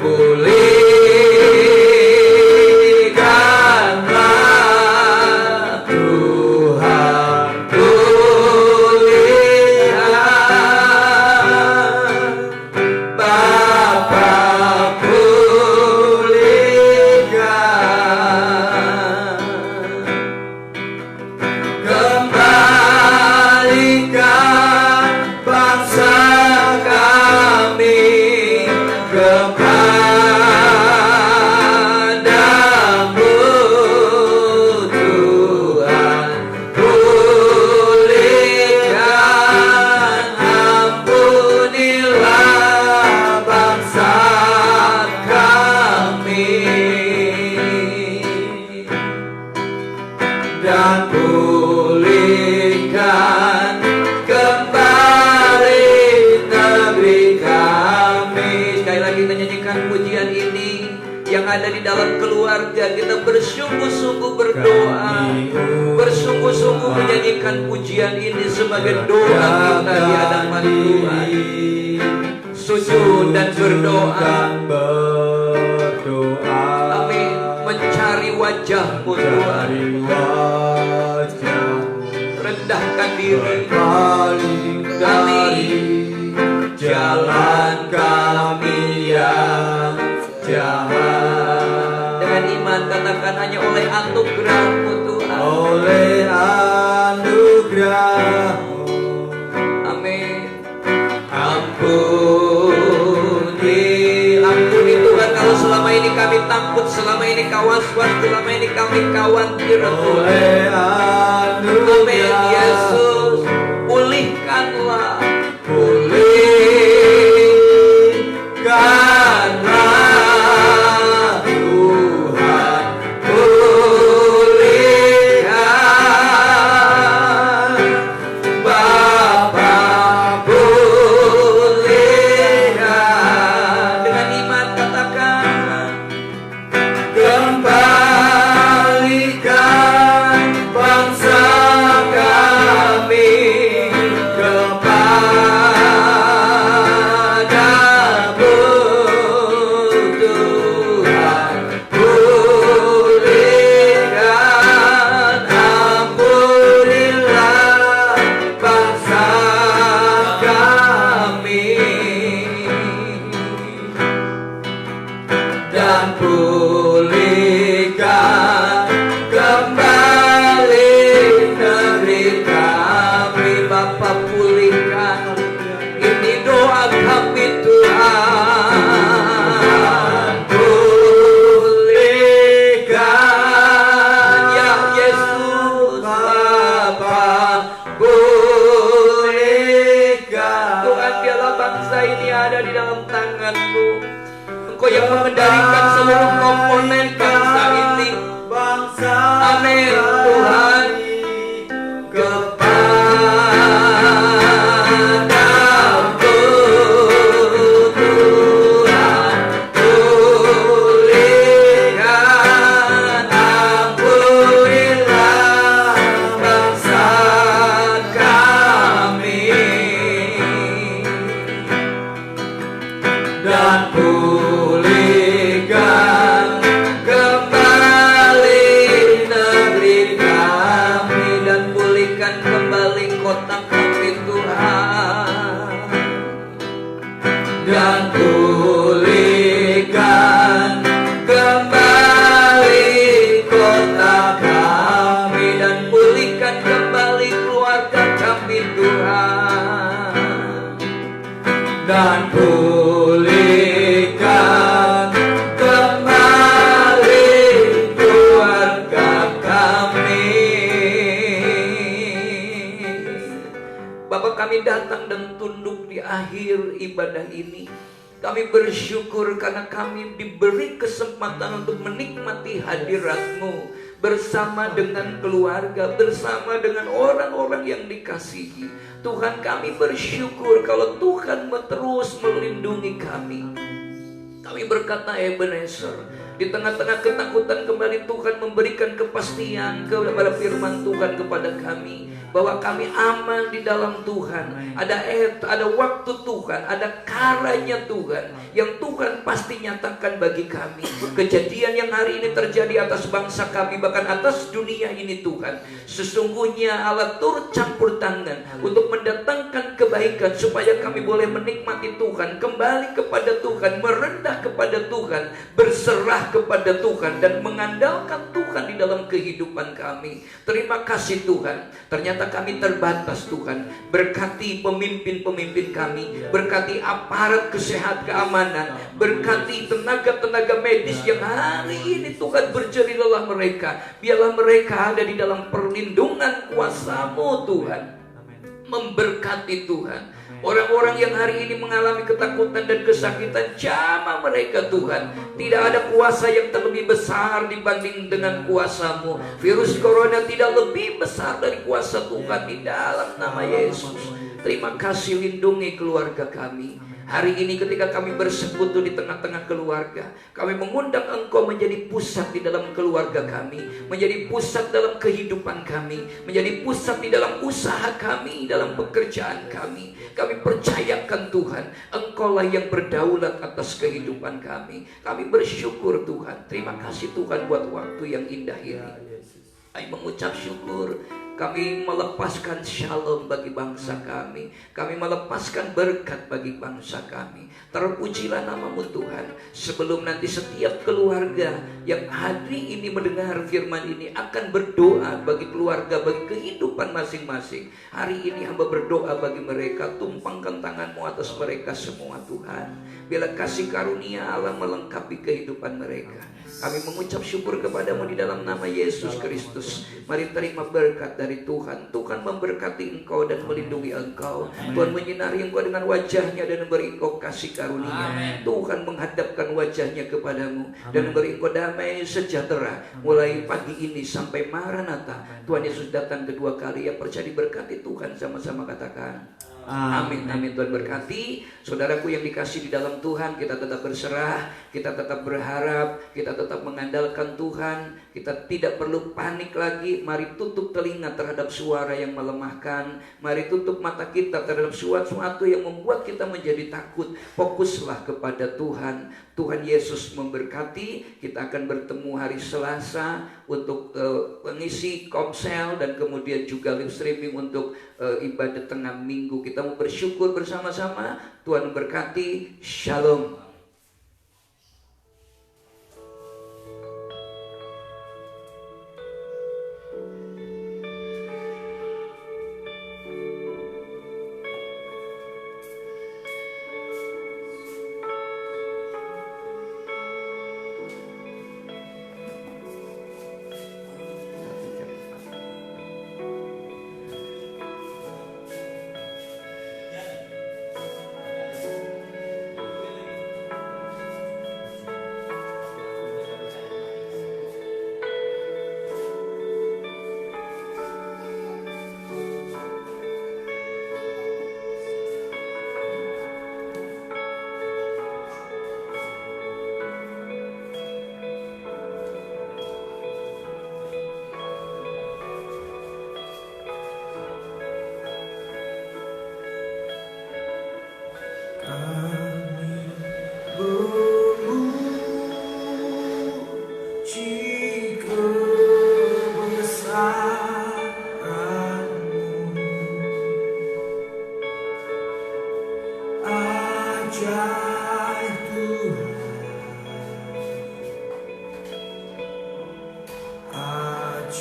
Speaker 5: pulihkanlah Tuhan, pulihkan Bapa, pulihkan, kembalikan bangsa kami kepadamu Tuhan, pulihkan, ampunilah bangsa kami, dan pulihkan kembali negeri kami. Sekali lagi kita nyanyikan pujian ini. Yang ada di dalam keluarga kita bersungguh-sungguh berdoa, bersungguh-sungguh menyanyikan pujian ini sebagai doa kita di hadapan Tuhan. Sujud dan berdoa. Kami mencari wajah-Mu Tuhan, rendahkan diri kami takut, selama ini kau was-was, selama ini kami khawatir Tuhan.
Speaker 1: Oleh
Speaker 5: Amin
Speaker 1: anugerah
Speaker 5: Yesus, pulihkanlah,
Speaker 1: pulihkanlah Tuhan, pulihkan Bapa, pulihkan.
Speaker 5: dengan iman katakan,
Speaker 1: kembalikan bangsa kami kepadamu Tuhan, pulihkan, ampunilah bangsa kami dan pulihkan kembali negeri kami. Bapa, pulihkan, ini doa kami Tuhan. Pulihkan ya Yesus, Bapa, pulihkan. Tuhan, biarlah bangsa ini ada di dalam tangan-Mu. Engkau yang mengendalikan seluruh komponen bangsa ini. Bangsa
Speaker 5: Amin Tuhan. Kepadamu Tuhan, pulihkan, ampunilah bangsa kami dan pulihkan kembali negeri kami dan pulihkan kembali kota kami Tuhan, dan pulihkan kembali kota kami dan pulihkan kembali keluarga kami Tuhan, dan pulihkan kembali keluarga kami. Bapak, kami datang dan tunduk di akhir ibadah ini. Kami bersyukur karena kami diberi kesempatan untuk menikmati hadirat-Mu bersama dengan keluarga, bersama dengan orang-orang yang dikasihi. Tuhan, kami bersyukur kalau Tuhan terus melindungi kami. Kami berkata Ebenezer, di tengah-tengah ketakutan kembali Tuhan memberikan kepastian kepada firman Tuhan kepada kami bahwa kami aman di dalam Tuhan. Ada waktu Tuhan, ada karanya Tuhan yang Tuhan pasti nyatakan bagi kami. Kejadian yang hari ini terjadi atas bangsa kami, bahkan atas dunia ini Tuhan, sesungguhnya Allah turut campur tangan untuk mendatangkan kebaikan supaya kami boleh menikmati Tuhan, kembali kepada Tuhan, merendah kepada Tuhan, berserah kepada Tuhan dan mengandalkan Tuhan di dalam kehidupan kami. Terima kasih Tuhan. Ternyata kami terbatas Tuhan. Berkati pemimpin-pemimpin kami, berkati aparat kesehatan keamanan, berkati tenaga-tenaga medis yang hari ini Tuhan berjeri lelah mereka. Biarlah mereka ada di dalam perlindungan kuasa-Mu Tuhan. Memberkati Tuhan orang-orang yang hari ini mengalami ketakutan dan kesakitan, jamah mereka Tuhan. Tidak ada kuasa yang terlebih besar dibanding dengan kuasa-Mu. Virus corona tidak lebih besar dari kuasa Tuhan di dalam nama Yesus. Terima kasih, lindungi keluarga kami. Hari ini ketika kami bersekutu di tengah-tengah keluarga, kami mengundang Engkau menjadi pusat di dalam keluarga kami, menjadi pusat dalam kehidupan kami, menjadi pusat di dalam usaha kami, dalam pekerjaan kami. Kami percayakan Tuhan, Engkaulah yang berdaulat atas kehidupan kami. Kami bersyukur Tuhan. Terima kasih Tuhan buat waktu yang indah ini. Kami mengucap syukur Kami melepaskan shalom bagi bangsa kami. Kami melepaskan berkat bagi bangsa kami. Terpujilah nama-Mu Tuhan. Sebelum nanti setiap keluarga yang hari ini mendengar firman ini akan berdoa bagi keluarga, bagi kehidupan masing-masing. Hari ini hamba berdoa bagi mereka. Tumpangkan tangan-Mu atas mereka semua Tuhan. Bila kasih karunia Allah melengkapi kehidupan mereka. Kami mengucap syukur kepadamu di dalam nama Yesus Kristus. Mari terima berkat dari Tuhan. Tuhan memberkati engkau dan melindungi engkau. Tuhan menyinari engkau dengan wajahnya dan memberi engkau kasih karunia. Tuhan menghadapkan wajahnya kepadamu dan memberi engkau damai sejahtera. Mulai pagi ini sampai Maranatha, Tuhan Yesus datang kedua kali. Yang percaya diberkati Tuhan, sama-sama katakan amin. Amin. Tuhan berkati saudaraku yang dikasih di dalam Tuhan. Kita tetap berserah, kita tetap berharap, kita tetap mengandalkan Tuhan. Kita tidak perlu panik lagi. Mari tutup telinga terhadap suara yang melemahkan. Mari tutup mata kita terhadap sesuatu yang membuat kita menjadi takut. Fokuslah kepada Tuhan. Tuhan Yesus memberkati. Kita akan bertemu hari Selasa untuk mengisi komsel dan kemudian juga live streaming untuk ibadah tengah minggu. Kita mau bersyukur bersama-sama. Tuhan berkati. Shalom.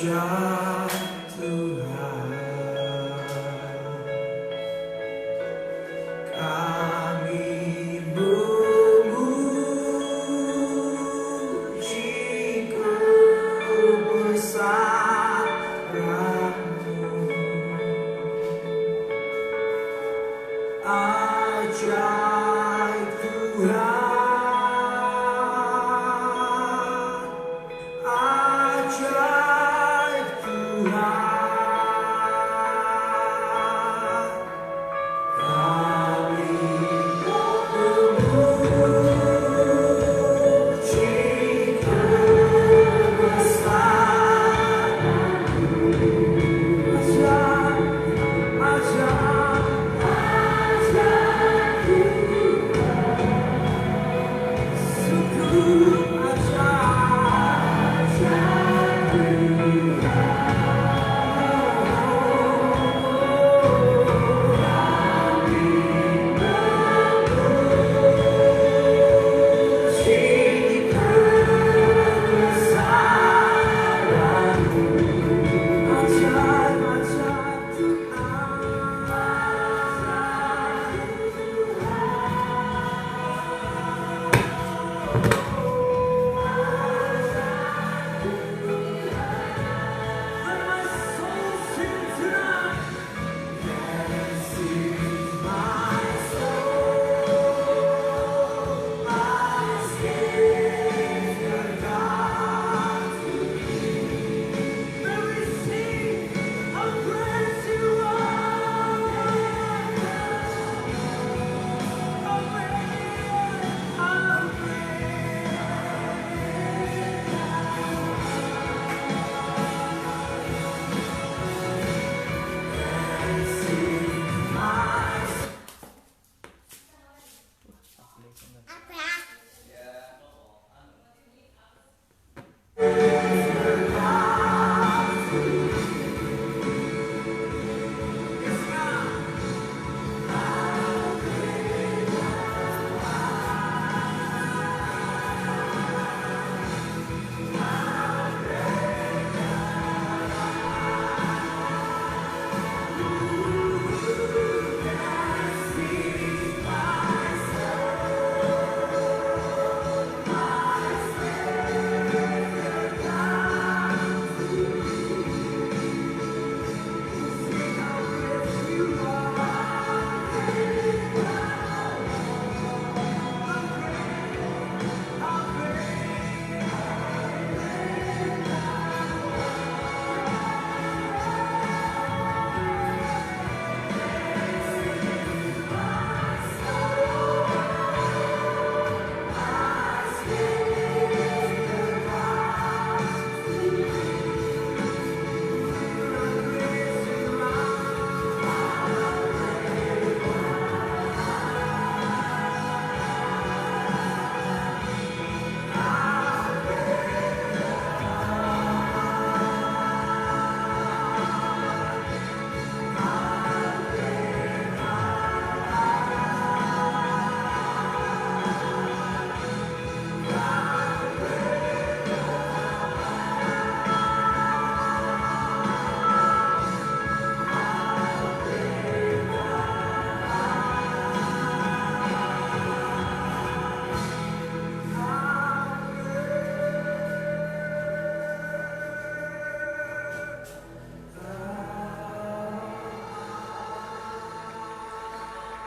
Speaker 3: Ajaib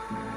Speaker 2: Yesus.